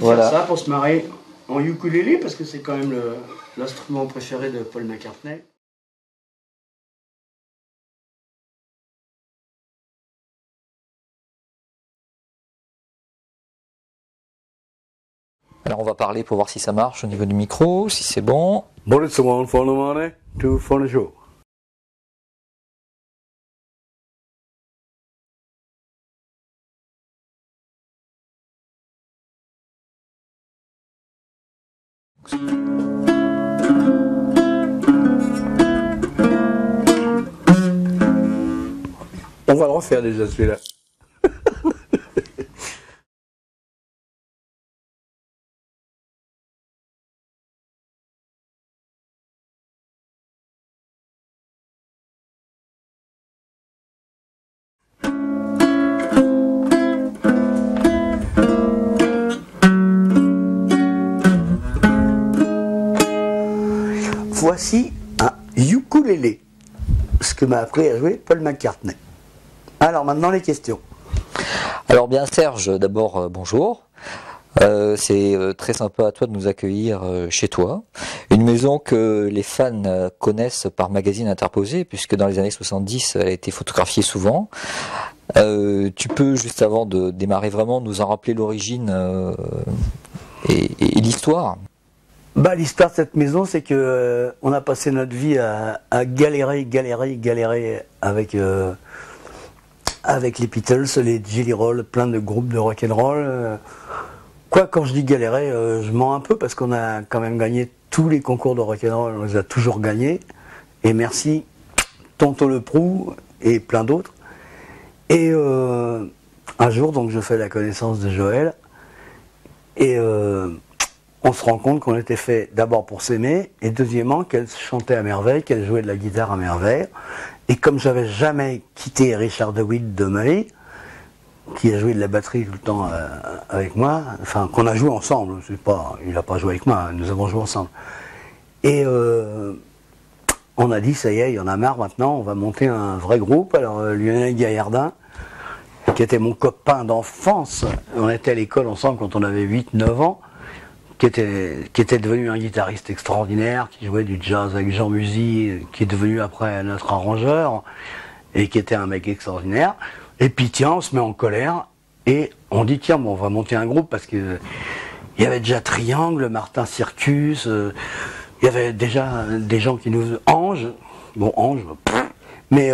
Voilà. Faire ça pour se marrer en ukulélé, parce que c'est quand même l'instrument préféré de Paul McCartney. Alors on va parler pour voir si ça marche au niveau du micro, si c'est bon. Bullets one for the money, two for the show. On va le refaire déjà celui-là. Voici un ukulélé, ce que m'a appris à jouer Paul McCartney. Alors maintenant les questions. Alors bien Serge, d'abord bonjour. C'est très sympa à toi de nous accueillir chez toi. Une maison que les fans connaissent par magazine interposé, puisque dans les années 70, elle a été photographiée souvent. Tu peux, juste avant de démarrer vraiment, nous en rappeler l'origine et l'histoire? Bah, l'histoire de cette maison, c'est que on a passé notre vie à galérer avec les Beatles, les Jelly Roll, plein de groupes de rock'n'roll. Quoi, quand je dis galérer, je mens un peu parce qu'on a quand même gagné tous les concours de rock'n'roll, on les a toujours gagnés. Et merci Tonton Le Proux et plein d'autres. Et un jour, donc, je fais la connaissance de Joël et on se rend compte qu'on était fait d'abord pour s'aimer et deuxièmement qu'elle chantait à merveille, qu'elle jouait de la guitare à merveille. Et comme j'avais jamais quitté Richard DeWitt de ma vie, qui a joué de la batterie tout le temps avec moi, enfin qu'on a joué ensemble, c'est pas, il n'a pas joué avec moi, nous avons joué ensemble. Et on a dit ça y est, il y en a marre maintenant, on va monter un vrai groupe. Alors Lionel Gaillardin, qui était mon copain d'enfance, on était à l'école ensemble quand on avait 8-9 ans, qui était devenu un guitariste extraordinaire, qui jouait du jazz avec Jean Musy, qui est devenu après notre arrangeur, et qui était un mec extraordinaire. Et puis tiens, on se met en colère, et on dit tiens, bon, on va monter un groupe, parce que il y avait déjà Triangle, Martin Circus, il y avait déjà des gens qui nous... Ange, bon, Ange, mais...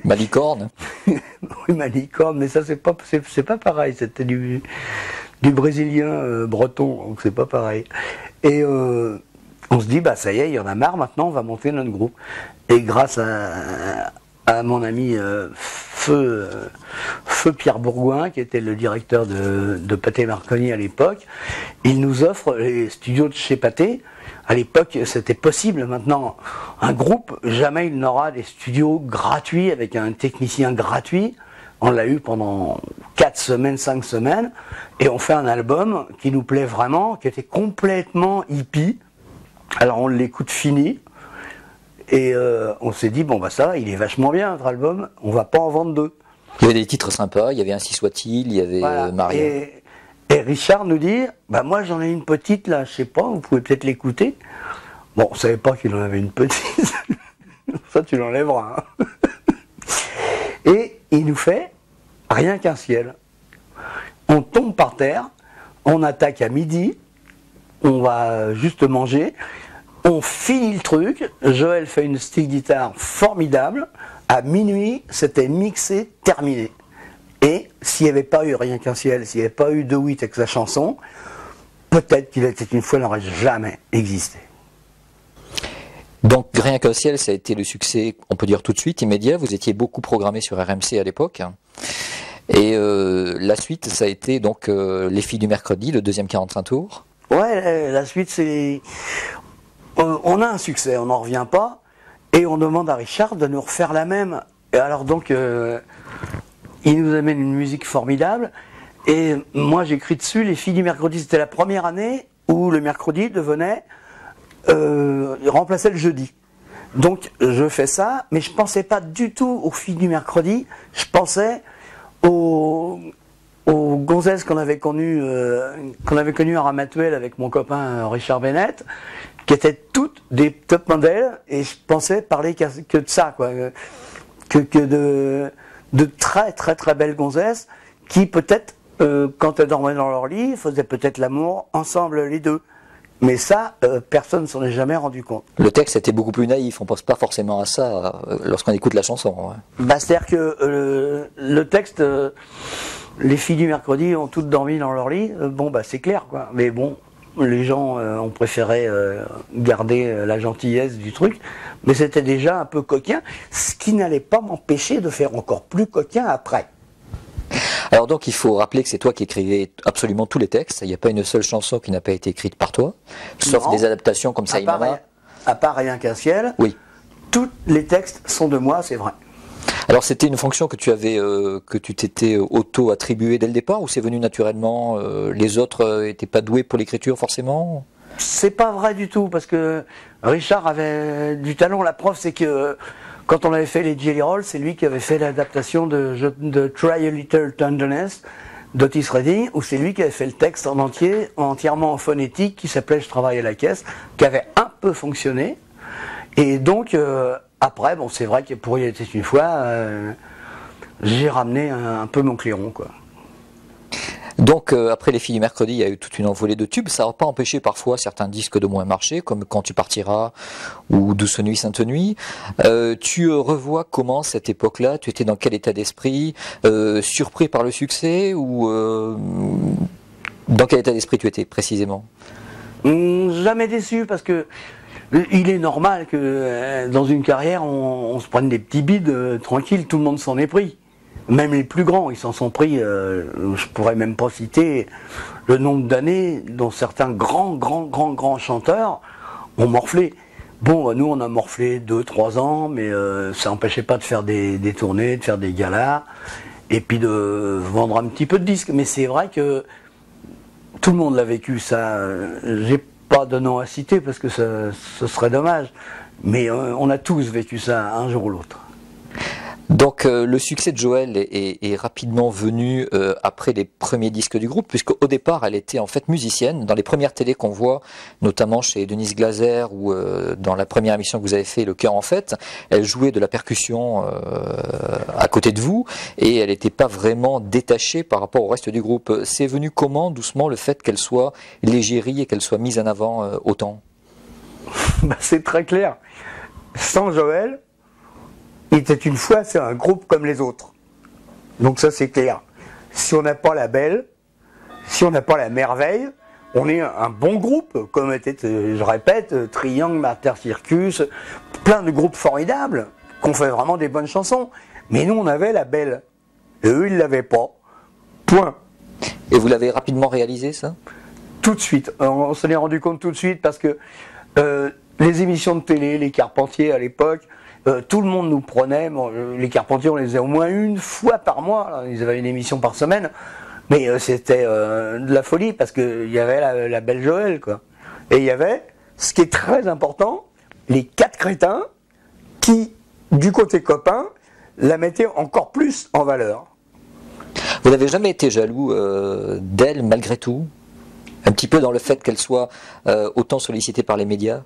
Malicorne. Oui, Malicorne, mais ça c'est pas pareil, c'était du brésilien breton, donc c'est pas pareil. Et on se dit, bah ça y est, il y en a marre, maintenant on va monter notre groupe. Et grâce à mon ami Feu Pierre Bourgoin, qui était le directeur de Pathé Marconi à l'époque, il nous offre les studios de chez Pathé. À l'époque, c'était possible. Maintenant, un groupe, jamais il n'aura des studios gratuits avec un technicien gratuit. On l'a eu pendant 4 semaines, 5 semaines, et on fait un album qui nous plaît vraiment, qui était complètement hippie. Alors on l'écoute fini, et on s'est dit, bon bah ça, il est vachement bien notre album, on va pas en vendre 2. Il y avait des titres sympas, il y avait Ainsi soit-il, il y avait Voilà. Maria. Et Richard nous dit, bah moi j'en ai une petite là, je sais pas, vous pouvez peut-être l'écouter. Bon, on savait pas qu'il en avait une petite, ça tu l'enlèveras. Hein. Et il nous fait rien qu'un ciel. On tombe par terre, on attaque à midi, on va juste manger, on finit le truc, Joël fait une stick guitare formidable, à minuit c'était mixé, terminé. Et s'il n'y avait pas eu rien qu'un ciel, s'il n'y avait pas eu DeWitt avec sa chanson, peut-être qu'il était une fois n'aurait jamais existé. Donc Rien qu'un ciel, ça a été le succès, on peut dire tout de suite, immédiat. Vous étiez beaucoup programmé sur RMC à l'époque. Et la suite, ça a été donc Les Filles du Mercredi, le deuxième 45 tours. Ouais, la suite c'est... on a un succès, on n'en revient pas, et on demande à Richard de nous refaire la même. Et alors donc, il nous amène une musique formidable, et moi j'écris dessus Les Filles du Mercredi, c'était la première année où le mercredi devenait... remplaçait le jeudi. Donc je fais ça, mais je pensais pas du tout aux Filles du Mercredi, je pensais aux gonzesses qu'on avait connues à Ramatuelle avec mon copain Richard Bennett, qui étaient toutes des top modèles, et je pensais parler que de ça, quoi, que de très très très belles gonzesses qui peut-être, quand elles dormaient dans leur lit, faisaient peut-être l'amour ensemble les deux. Mais ça, personne ne s'en est jamais rendu compte. Le texte était beaucoup plus naïf, on pense pas forcément à ça lorsqu'on écoute la chanson. Ouais. Bah, c'est-à-dire que le texte, les filles du mercredi ont toutes dormi dans leur lit, bon bah c'est clair quoi. Mais bon, les gens ont préféré garder la gentillesse du truc, mais c'était déjà un peu coquin, ce qui n'allait pas m'empêcher de faire encore plus coquin après. Alors donc il faut rappeler que c'est toi qui écrivais absolument tous les textes, il n'y a pas une seule chanson qui n'a pas été écrite par toi, sauf des adaptations comme Saï Mama. À part Rien qu'un ciel, oui. Tous les textes sont de moi, c'est vrai. Alors c'était une fonction que tu avais, que tu t'étais auto-attribuée dès le départ, ou c'est venu naturellement, les autres n'étaient pas doués pour l'écriture forcément? C'est pas vrai du tout, parce que Richard avait du talent. La preuve, c'est que quand on avait fait les Jelly Rolls, c'est lui qui avait fait l'adaptation de Try a Little Tenderness d'Otis Redding, où c'est lui qui avait fait le texte en entier, entièrement en phonétique, qui s'appelait Je travaille à la caisse, qui avait un peu fonctionné. Et donc, après, bon, c'est vrai que pour Y était une fois, j'ai ramené un peu mon clairon, quoi. Donc après Les filles du mercredi, il y a eu toute une envolée de tubes. Ça n'a pas empêché parfois certains disques de moins marcher, comme Quand tu partiras ou Douce nuit, Sainte nuit. Tu revois comment cette époque-là, tu étais dans quel état d'esprit, surpris par le succès, ou dans quel état d'esprit tu étais précisément? Jamais déçu, parce que il est normal que dans une carrière on se prenne des petits bides tranquilles, tout le monde s'en est pris. Même les plus grands, ils s'en sont pris, je pourrais même pas citer le nombre d'années dont certains grands chanteurs ont morflé. Bon, nous on a morflé 2-3 ans, mais ça n'empêchait pas de faire des tournées, de faire des galas, et puis de vendre un petit peu de disques. Mais c'est vrai que tout le monde l'a vécu, ça. J'ai pas de nom à citer parce que ce serait dommage, mais on a tous vécu ça un jour ou l'autre. Donc le succès de Joëlle est rapidement venu après les premiers disques du groupe, puisqu'au départ elle était en fait musicienne. Dans les premières télés qu'on voit, notamment chez Denise Glaser ou dans la première émission que vous avez fait, Le Cœur en fête, elle jouait de la percussion à côté de vous, et elle n'était pas vraiment détachée par rapport au reste du groupe. C'est venu comment, doucement, le fait qu'elle soit l'égérie et qu'elle soit mise en avant autant? Bah, c'est très clair. Sans Joëlle, Il était une fois, c'est un groupe comme les autres. Donc ça c'est clair. Si on n'a pas la belle, si on n'a pas la merveille, on est un bon groupe, comme était, je répète, Triangle, Mater Circus, plein de groupes formidables, qu'on fait vraiment des bonnes chansons. Mais nous on avait la belle, et eux ils l'avaient pas. Point. Et vous l'avez rapidement réalisé ça? Tout de suite. On s'en est rendu compte tout de suite parce que les émissions de télé, les Carpentiers à l'époque, tout le monde nous prenait. Bon, les Carpentiers, on les faisait au moins une fois par mois. Là, ils avaient une émission par semaine. Mais c'était de la folie parce qu'il y avait la belle Joëlle, quoi. Et il y avait, ce qui est très important, les 4 crétins qui, du côté copain, la mettaient encore plus en valeur. Vous n'avez jamais été jaloux d'elle malgré tout? Un petit peu dans le fait qu'elle soit autant sollicitée par les médias?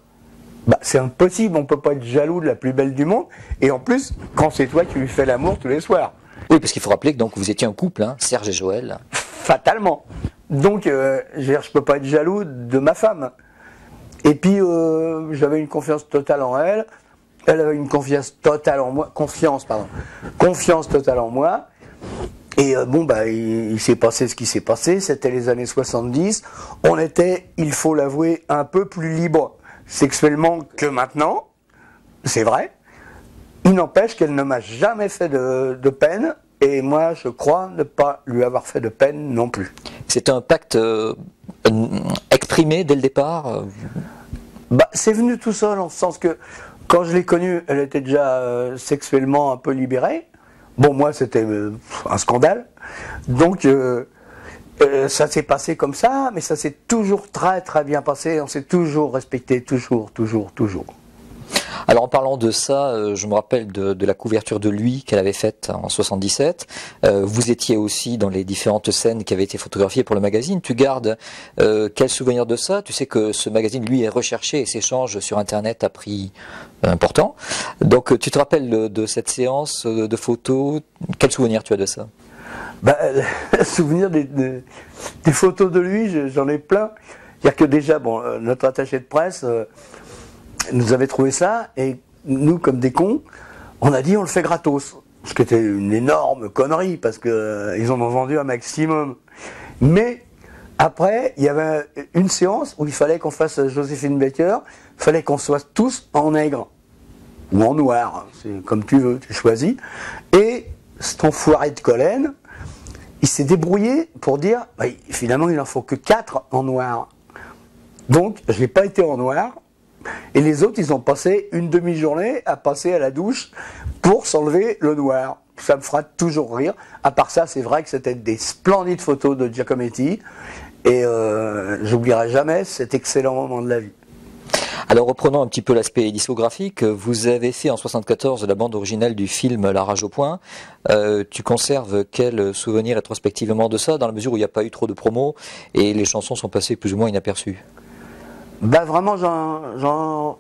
Bah, c'est impossible, on ne peut pas être jaloux de la plus belle du monde. Et en plus, quand c'est toi qui lui fais l'amour tous les soirs. Oui, parce qu'il faut rappeler que donc, vous étiez un couple, hein, Serge et Joëlle. Fatalement. Donc, je ne peux pas être jaloux de ma femme. Et puis, j'avais une confiance totale en elle. Elle avait une confiance totale en moi. Confiance totale en moi. Et bon, bah, il s'est passé ce qui s'est passé. C'était les années 70. On était, il faut l'avouer, un peu plus libre sexuellement que maintenant. C'est vrai. Il n'empêche qu'elle ne m'a jamais fait de peine. Et moi, je crois ne pas lui avoir fait de peine non plus. C'est un pacte exprimé dès le départ Bah, c'est venu tout seul, en ce sens que quand je l'ai connue, elle était déjà sexuellement un peu libérée. Bon, moi, c'était un scandale. Donc, ça s'est passé comme ça, mais ça s'est toujours très très bien passé. On s'est toujours respecté, toujours. Alors en parlant de ça, je me rappelle de la couverture de lui qu'elle avait faite en 77. Vous étiez aussi dans les différentes scènes qui avaient été photographiées pour le magazine. Tu gardes quel souvenir de ça? Tu sais que ce magazine, lui, est recherché et s'échange sur Internet à prix important. Donc tu te rappelles de cette séance de photos? Quel souvenir tu as de ça? Bah, le souvenir des photos de lui, j'en ai plein. C'est-à-dire que déjà, bon, notre attaché de presse nous avait trouvé ça, et nous, comme des cons, on a dit on le fait gratos. Ce qui était une énorme connerie, parce que ils en ont vendu un maximum. Mais après, il y avait une séance où il fallait qu'on fasse Joséphine Baker, il fallait qu'on soit tous en nègre, ou en noir, c'est comme tu veux, tu choisis. Et cet enfoiré de Collen, il s'est débrouillé pour dire, bah, finalement il n'en faut que 4 en noir. Donc je n'ai pas été en noir, et les autres ils ont passé une demi-journée à passer à la douche pour s'enlever le noir. Ça me fera toujours rire. À part ça, c'est vrai que c'était des splendides photos de Giacometti, et j'oublierai jamais cet excellent moment de la vie. Alors reprenons un petit peu l'aspect discographique. Vous avez fait en 74 la bande originale du film La Rage au Point. Tu conserves quel souvenir rétrospectivement de ça, dans la mesure où il n'y a pas eu trop de promos et les chansons sont passées plus ou moins inaperçues? Bah vraiment, j'en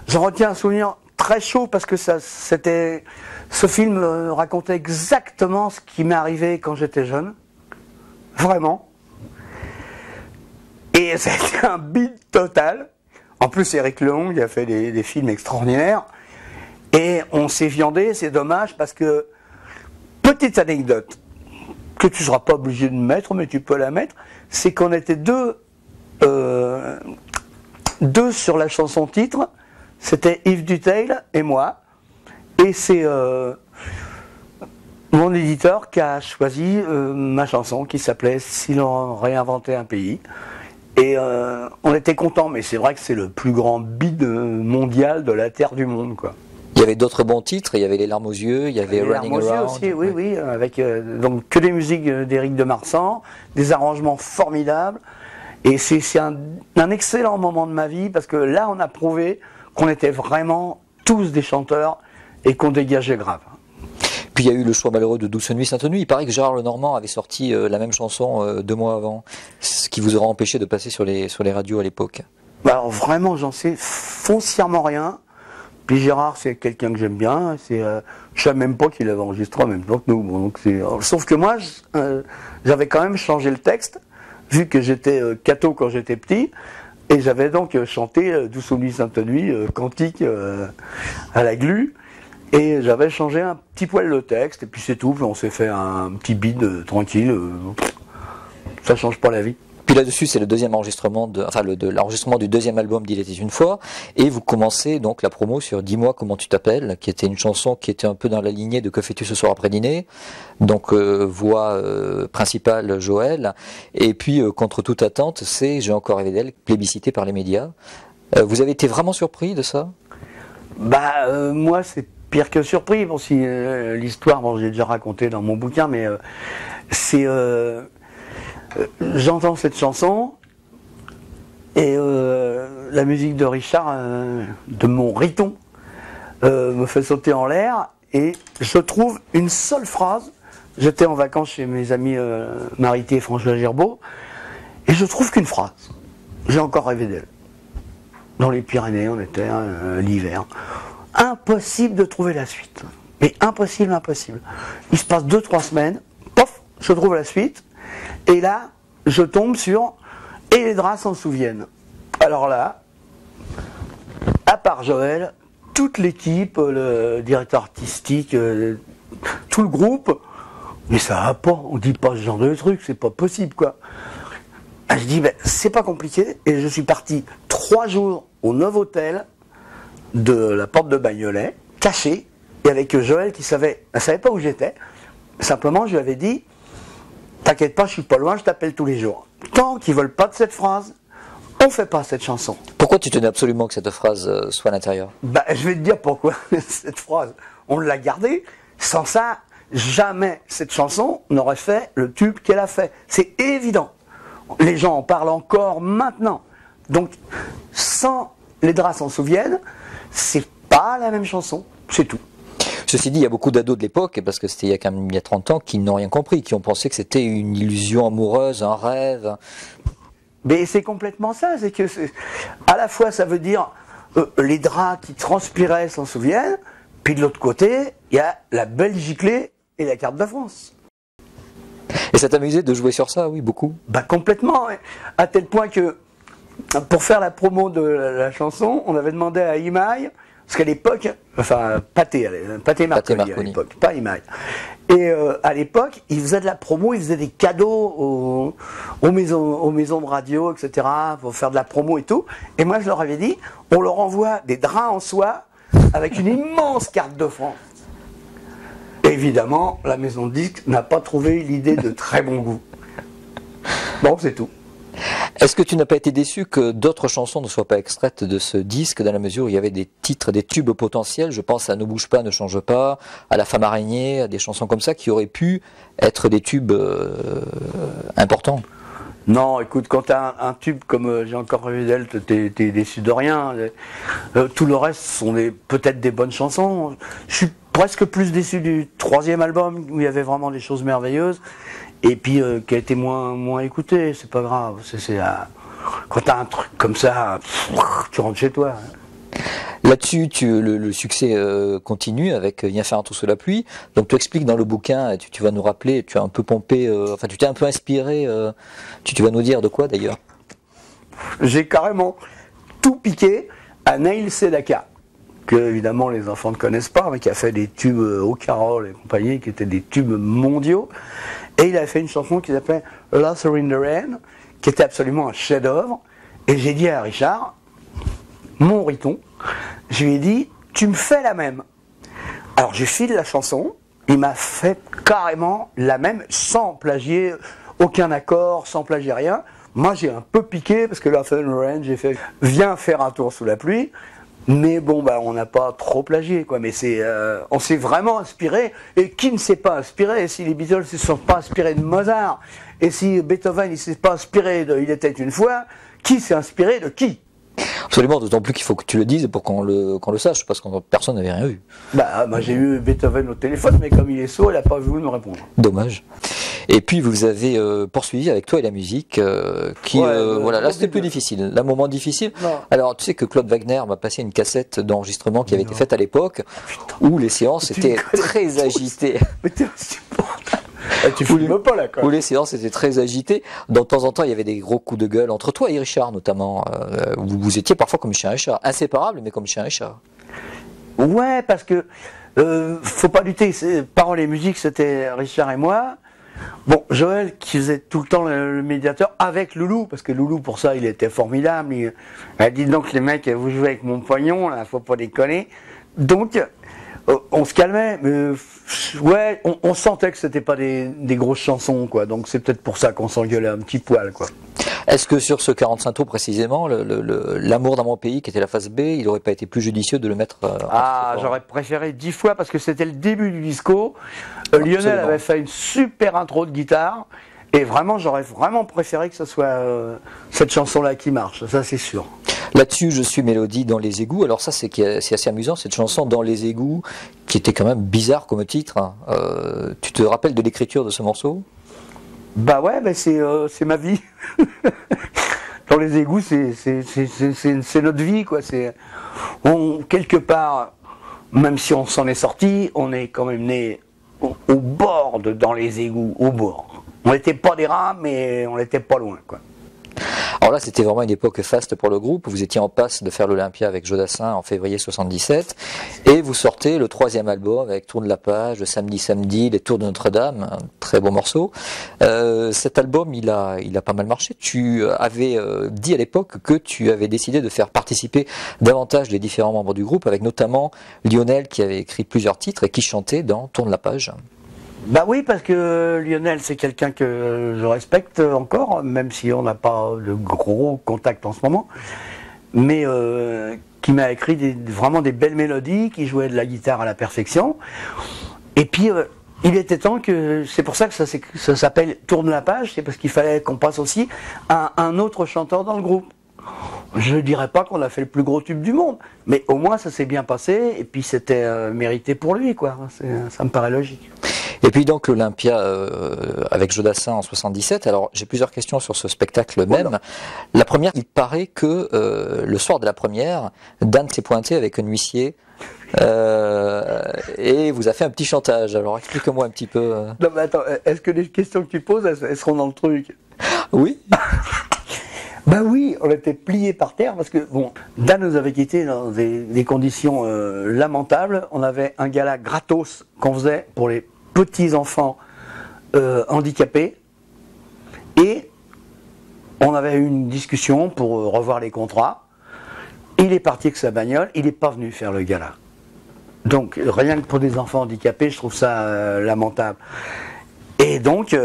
retiens un souvenir très chaud, parce que ce film racontait exactement ce qui m'est arrivé quand j'étais jeune. Vraiment. Et c'était un bide total. En plus, Eric Leong a fait des films extraordinaires. Et on s'est viandé, c'est dommage, parce que, petite anecdote, que tu ne seras pas obligé de mettre, mais tu peux la mettre, c'est qu'on était deux sur la chanson titre, c'était Yves Duteil et moi. Et c'est mon éditeur qui a choisi ma chanson, qui s'appelait Si l'on réinventait un pays. Et on était contents, mais c'est vrai que c'est le plus grand bide mondial de la terre du monde, quoi. Il y avait d'autres bons titres, il y avait Les larmes aux yeux, il y avait Running Around. Aussi, oui, oui, avec donc que des musiques d'Éric de Marsan, des arrangements formidables. Et c'est un excellent moment de ma vie, parce que là, on a prouvé qu'on était vraiment tous des chanteurs et qu'on dégageait grave. Puis il y a eu le choix malheureux de Douce Nuit, Sainte Nuit. Il paraît que Gérard Lenormand avait sorti la même chanson 2 mois avant, ce qui vous aura empêché de passer sur les radios à l'époque. Bah alors vraiment, j'en sais foncièrement rien. Puis Gérard, c'est quelqu'un que j'aime bien. Je savais même pas qu'il avait enregistré en même temps que nous. Bon, donc sauf que moi, j'avais quand même changé le texte, vu que j'étais catho quand j'étais petit. Et j'avais donc chanté Douce Nuit, Sainte Nuit, cantique à la glu. Et j'avais changé un petit poil le texte, et puis c'est tout. Puis on s'est fait un petit bide tranquille. Ça change pas la vie. Puis là-dessus, c'est le deuxième enregistrement, l'enregistrement du deuxième album d'Il était une fois, et vous commencez donc la promo sur Dis-moi comment tu t'appelles, qui était une chanson qui était un peu dans la lignée de Que fais-tu ce soir après dîner, donc voix principale Joël, et puis contre toute attente, c'est J'ai encore rêvé d'elle, plébiscité par les médias. Vous avez été vraiment surpris de ça? Bah moi c'est pire que surpris. Bon, si l'histoire, bon, j'ai déjà raconté dans mon bouquin, mais c'est j'entends cette chanson et la musique de Richard, de mon Riton, me fait sauter en l'air, et je trouve une seule phrase. J'étais en vacances chez mes amis Marité et François Gerbeau, et je trouve qu'une phrase. J'ai encore rêvé d'elle. Dans les Pyrénées, on était l'hiver. Impossible de trouver la suite. Mais impossible, impossible. Il se passe 2-3 semaines, pof, je trouve la suite, et là, je tombe sur Et les draps s'en souviennent. Alors là, à part Joël, toute l'équipe, le directeur artistique, tout le groupe, mais ça va pas, on dit pas ce genre de truc, c'est pas possible, quoi. Je dis, ben, c'est pas compliqué, et je suis parti 3 jours au Novotel de la porte de Bagnolet, caché, et avec Joël qui savait, elle savait pas où j'étais, simplement je lui avais dit, t'inquiète pas, je suis pas loin, je t'appelle tous les jours. Tant qu'ils veulent pas de cette phrase, on fait pas cette chanson. Pourquoi tu tenais absolument que cette phrase soit à l'intérieur? Bah, je vais te dire pourquoi cette phrase, on l'a gardée, sans ça, jamais cette chanson n'aurait fait le tube qu'elle a fait. C'est évident. Les gens en parlent encore maintenant. Donc, sans Les draps s'en souviennent, c'est pas la même chanson, c'est tout. Ceci dit, il y a beaucoup d'ados de l'époque, parce que c'était il y a 30 ans, qui n'ont rien compris, qui ont pensé que c'était une illusion amoureuse, un rêve. Mais c'est complètement ça, c'est que à la fois ça veut dire les draps qui transpiraient s'en souviennent, puis de l'autre côté, il y a la belle giclée et la carte de France. Et ça t'amusait de jouer sur ça, oui, beaucoup? Bah complètement, ouais. À tel point que pour faire la promo de la chanson, on avait demandé à Imaï, parce qu'à l'époque, enfin Pathé Marconi à l'époque, pas Imaï. Et à l'époque, il faisait de la promo, il faisait des cadeaux aux maisons de radio, etc., pour faire de la promo et tout. Et moi, je leur avais dit, on leur envoie des draps en soie avec une immense carte de France. Évidemment, la maison de disques n'a pas trouvé l'idée de très bon goût. Bon, c'est tout. Est-ce que tu n'as pas été déçu que d'autres chansons ne soient pas extraites de ce disque, dans la mesure où il y avait des titres, des tubes potentiels? Je pense à Ne bouge pas, ne change pas, à La femme araignée, à des chansons comme ça qui auraient pu être des tubes importants. Non, écoute, quand tu as un tube comme J'ai encore rêvé d'elle, t'es déçu de rien. Tout le reste sont peut-être des bonnes chansons. Je suis presque plus déçu du troisième album, où il y avait vraiment des choses merveilleuses. Et puis qui a été moins écouté, c'est pas grave. Quand t'as un truc comme ça, tu rentres chez toi. Là-dessus, le succès continue avec Viens faire un tour sous la pluie. Donc tu expliques dans le bouquin, tu vas nous rappeler, tu as un peu pompé, enfin tu t'es un peu inspiré, tu vas nous dire de quoi d'ailleurs? J'ai carrément tout piqué à Neil Sedaka, que évidemment les enfants ne connaissent pas, mais qui a fait des tubes au Carole et compagnie, qui étaient des tubes mondiaux. Et il a fait une chanson qui s'appelait Lost in the Rain, qui était absolument un chef-d'œuvre. Et j'ai dit à Richard, mon Riton, je lui ai dit, tu me fais la même. Alors je file la chanson, il m'a fait carrément la même, sans plagier, aucun accord, sans plagier rien. Moi j'ai un peu piqué, parce que Lost in the Rain, j'ai fait, viens faire un tour sous la pluie. Mais bon, bah, on n'a pas trop plagié, quoi. Mais on s'est vraiment inspiré. Et qui ne s'est pas inspiré? Si les Beatles ne se sont pas inspirés de Mozart, et si Beethoven ne s'est pas inspiré de Il était une fois, qui s'est inspiré de qui? Absolument, d'autant plus qu'il faut que tu le dises pour qu'on le sache, parce que personne n'avait rien vu. Bah, j'ai eu Beethoven au téléphone, mais comme il est sourd, il n'a pas voulu me répondre. Dommage. Et puis vous avez poursuivi avec Toi et la musique, voilà, là c'était plus difficile, là moment difficile. Non. Alors tu sais que Claude Wagner m'a passé une cassette d'enregistrement qui avait été faite à l'époque, où les séances étaient très agitées. Mais t'es insupportable. Tu filmes pas là, quoi. Où les séances étaient très agitées. De temps en temps, il y avait des gros coups de gueule entre toi et Richard notamment. Vous étiez parfois comme chien et chat, inséparables, mais comme chien et chat. Ouais, parce que faut pas lutter. Paroles et musique, c'était Richard et moi. Bon, Joël qui faisait tout le temps le médiateur avec Loulou, parce que Loulou pour ça il était formidable. Il a dit donc les mecs, vous jouez avec mon poignon, là, faut pas déconner. Donc on se calmait, mais ouais, on sentait que c'était pas des grosses chansons, quoi. Donc c'est peut-être pour ça qu'on s'engueulait un petit poil, quoi. Est-ce que sur ce 45 tours précisément, l'amour dans mon pays, qui était la phase B, il n'aurait pas été plus judicieux de le mettre j'aurais préféré 10 fois, parce que c'était le début du disco. Lionel avait fait une super intro de guitare, et vraiment, j'aurais vraiment préféré que ce soit cette chanson-là qui marche, ça c'est sûr. Là-dessus, je suis Mélodie dans les égouts. Alors ça, c'est assez amusant, cette chanson Dans les égouts, qui était quand même bizarre comme titre. Tu te rappelles de l'écriture de ce morceau? Bah ouais, bah c'est ma vie. Dans les égouts, c'est notre vie, quoi. Quelque part, même si on s'en est sorti, on est quand même né au bord dans les égouts, au bord. On n'était pas des rats, mais on n'était pas loin, quoi. Alors là, c'était vraiment une époque faste pour le groupe. Vous étiez en passe de faire l'Olympia avec Jodassin en février 77. Et vous sortez le 3e album avec Tourne la page, Samedi, samedi, Les Tours de Notre-Dame, un très beau morceau. Cet album, il a pas mal marché. Tu avais dit à l'époque que tu avais décidé de faire participer davantage les différents membres du groupe, avec notamment Lionel qui avait écrit plusieurs titres et qui chantait dans Tourne la page. Bah oui, parce que Lionel, c'est quelqu'un que je respecte encore, même si on n'a pas de gros contacts en ce moment, mais qui m'a écrit vraiment des belles mélodies, qui jouait de la guitare à la perfection. Et puis, il était temps que... C'est pour ça que ça s'appelle Tourne la page, c'est parce qu'il fallait qu'on passe aussi à un autre chanteur dans le groupe. Je ne dirais pas qu'on a fait le plus gros tube du monde, mais au moins ça s'est bien passé, et puis c'était mérité pour lui, quoi. Ça me paraît logique. Et puis donc l'Olympia avec Jodassin en 77. Alors j'ai plusieurs questions sur ce spectacle même. La première, il paraît que le soir de la première, Dan s'est pointé avec un huissier et vous a fait un petit chantage. Alors explique-moi un petit peu. Non mais attends, est-ce que les questions que tu poses, elles seront dans le truc? Oui. Ben oui, on était pliés par terre parce que bon, Dan nous avait quittés dans des conditions lamentables. On avait un gala gratos qu'on faisait pour les petits enfants handicapés et on avait eu une discussion pour revoir les contrats. Il est parti avec sa bagnole, il n'est pas venu faire le gala. Donc rien que pour des enfants handicapés, je trouve ça lamentable. Et donc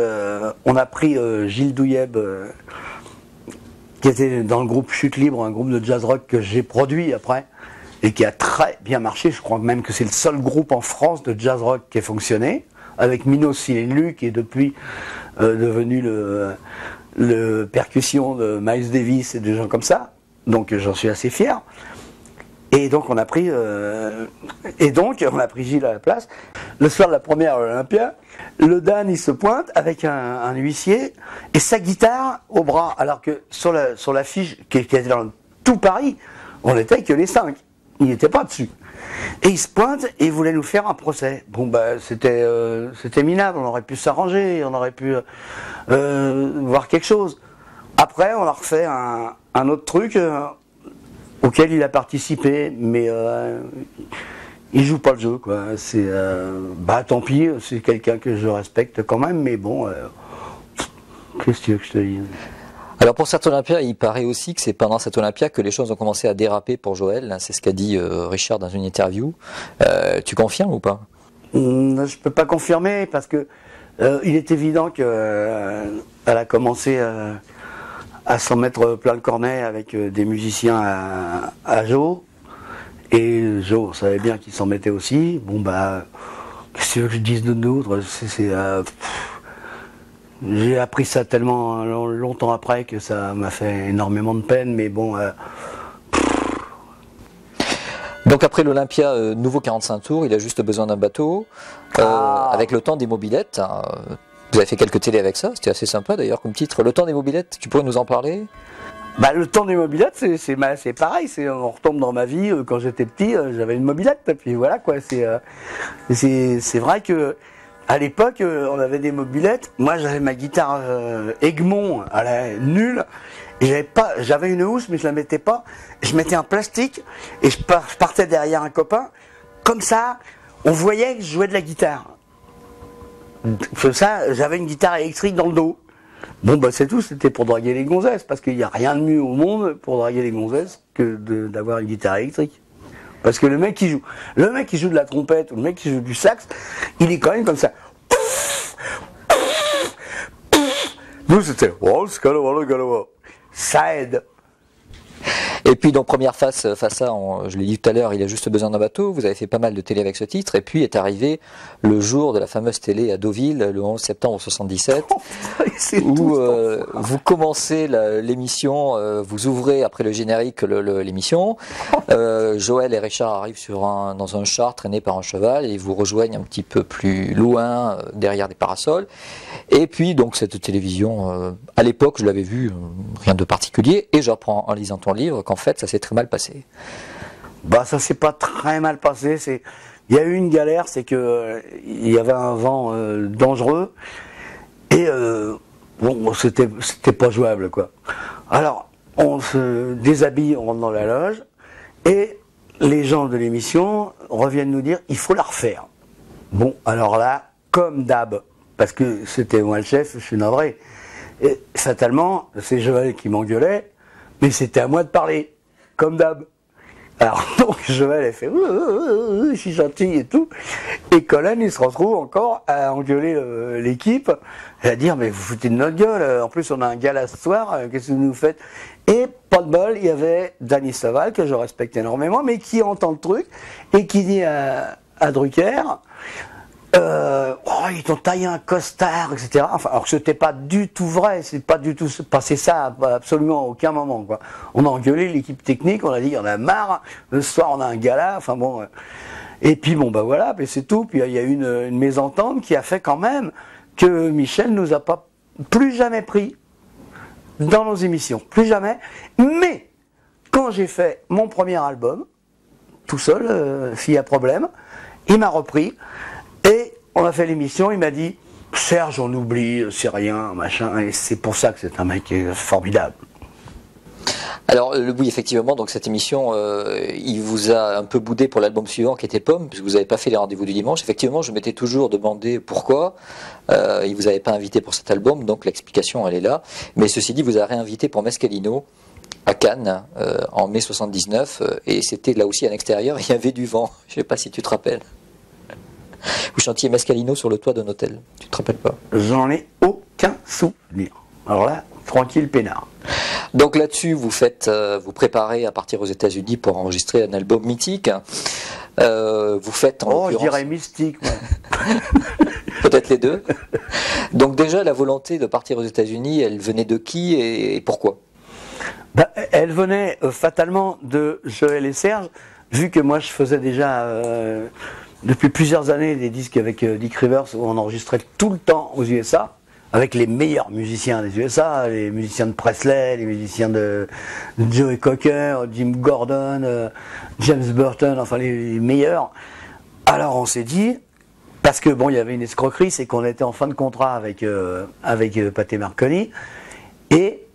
on a pris Gilles Douyeb, qui était dans le groupe Chute Libre, un groupe de jazz rock que j'ai produit après, et qui a très bien marché. Je crois même que c'est le seul groupe en France de jazz rock qui a fonctionné, avec Mino Silelu, qui est depuis devenu le percussion de Miles Davis et des gens comme ça. Donc j'en suis assez fier. Et donc on a pris Gilles à la place. Le soir de la première à l'Olympia, le Dan il se pointe avec un huissier et sa guitare au bras, alors que sur l'affiche qui était dans tout Paris, on n'était que les 5. Il n'était pas dessus. Et il se pointe et il voulait nous faire un procès. Bon bah c'était minable, on aurait pu s'arranger, on aurait pu voir quelque chose. Après on a refait un autre truc auquel il a participé, mais il joue pas le jeu, quoi. C'est bah tant pis, c'est quelqu'un que je respecte quand même, mais bon, qu'est-ce que tu veux que je te dise? Alors pour cette Olympia, il paraît aussi que c'est pendant cette Olympia que les choses ont commencé à déraper pour Joël. C'est ce qu'a dit Richard dans une interview. Tu confirmes ou pas? Je peux pas confirmer parce que il est évident que elle a commencé à s'en mettre plein le cornet avec des musiciens à Joe. Et Joe savait bien qu'il s'en mettait aussi. Bon bah, qu'est-ce que tu veux que je dise d'autre? J'ai appris ça tellement longtemps après que ça m'a fait énormément de peine, mais bon. Donc après l'Olympia, nouveau 45 tours, il a juste besoin d'un bateau. Avec le temps des mobilettes. Vous avez fait quelques télés avec ça, c'était assez sympa d'ailleurs comme titre. Le temps des mobilettes, tu pourrais nous en parler? Bah, le temps des mobilettes, c'est pareil. On retombe dans ma vie. Quand j'étais petit, j'avais une mobilette. Et puis voilà quoi. C'est vrai que à l'époque, on avait des mobilettes. Moi, j'avais ma guitare Egmont, elle est nulle. Et j'avais une housse, mais je la mettais pas. Je mettais un plastique et je partais derrière un copain. Comme ça, on voyait que je jouais de la guitare. Ça, j'avais une guitare électrique dans le dos. Bon bah c'est tout, c'était pour draguer les gonzesses, parce qu'il n'y a rien de mieux au monde pour draguer les gonzesses que d'avoir une guitare électrique. Parce que le mec qui joue de la trompette ou le mec qui joue du sax, il est quand même comme ça. Nous c'était ça aide. Et puis donc première face à, je l'ai dit tout à l'heure, il a juste besoin d'un bateau. Vous avez fait pas mal de télé avec ce titre. Et puis est arrivé le jour de la fameuse télé à Deauville, le 11 septembre 77, où vous commencez l'émission, vous ouvrez après le générique l'émission. Joël et Richard arrivent dans un char traîné par un cheval et ils vous rejoignent un petit peu plus loin derrière des parasols. Et puis donc cette télévision, à l'époque je l'avais vue, rien de particulier, et j'apprends en lisant ton livre qu'en fait ça s'est très mal passé. Bah ça s'est pas très mal passé. Il y a eu une galère, c'est que il y avait un vent dangereux et bon c'était pas jouable quoi. Alors on se déshabille, on rentre dans la loge et les gens de l'émission reviennent nous dire il faut la refaire. Bon alors là comme d'hab. Parce que c'était moi le chef, je suis navré. Et fatalement, c'est Joël qui m'engueulait, mais c'était à moi de parler, comme d'hab. Alors donc Joël a fait je suis gentil et tout. Et Colin il se retrouve encore à engueuler l'équipe, et à dire mais vous foutez de notre gueule, en plus on a un gala ce soir, qu'est-ce que vous nous faites? Et pas de bol, il y avait Danny Saval, que je respecte énormément, mais qui entend le truc, et qui dit à Drucker, Ils t'ont taillé un costard, etc. Enfin, alors que c'était pas du tout vrai, c'est pas du tout passé ça, absolument à aucun moment, quoi. On a engueulé l'équipe technique, on a dit on a marre, le soir on a un gala, enfin bon. Et puis bon, bah voilà, puis c'est tout. Puis il y a eu une mésentente qui a fait quand même que Michel nous a pas plus jamais pris dans nos émissions, plus jamais. Mais quand j'ai fait mon premier album, tout seul, s'il y a problème, il m'a repris et on a fait l'émission, il m'a dit Serge, on oublie, c'est rien, machin, et c'est pour ça que c'est un mec formidable. Alors oui, effectivement, donc cette émission, il vous a un peu boudé pour l'album suivant qui était Pomme, puisque vous n'avez pas fait les rendez-vous du dimanche. Effectivement, je m'étais toujours demandé pourquoi il vous avait pas invité pour cet album, donc l'explication elle est là. Mais ceci dit, vous a réinvité pour Mescalino à Cannes en mai 79, et c'était là aussi à l'extérieur, il y avait du vent. Je ne sais pas si tu te rappelles. Vous chantiez Mescalino sur le toit d'un hôtel. Tu te rappelles pas? J'en ai aucun souvenir. Alors là, tranquille, peinard. Donc là-dessus, vous préparez à partir aux États-Unis pour enregistrer un album mythique. Vous faites en l'occurrence... je dirais mystique. Ouais. Peut-être les deux. Donc déjà, la volonté de partir aux États-Unis, elle venait de qui et pourquoi? Elle venait fatalement de Joël et Serge, vu que moi je faisais déjà depuis plusieurs années des disques avec Dick Rivers où on enregistrait tout le temps aux USA. Avec les meilleurs musiciens des USA, les musiciens de Presley, les musiciens de Joey Cocker, Jim Gordon, James Burton, enfin les meilleurs. Alors on s'est dit, parce que bon, il y avait une escroquerie, c'est qu'on était en fin de contrat avec Pathé Marconi, et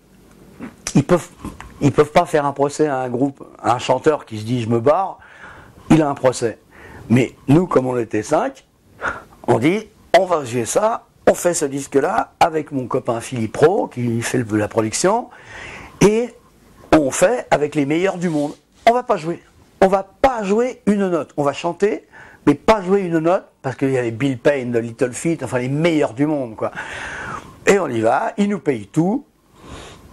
ils peuvent pas faire un procès à un groupe, à un chanteur qui se dit je me barre, il a un procès. Mais nous, comme on était 5, on dit on va jouer ça. On fait ce disque-là avec mon copain Philippe Pro qui fait la production et on fait avec les meilleurs du monde. On va pas jouer. On va pas jouer une note. On va chanter, mais pas jouer une note parce qu'il y avait Bill Payne de Little Feat, enfin les meilleurs du monde, quoi. Et on y va. Ils nous payent tout.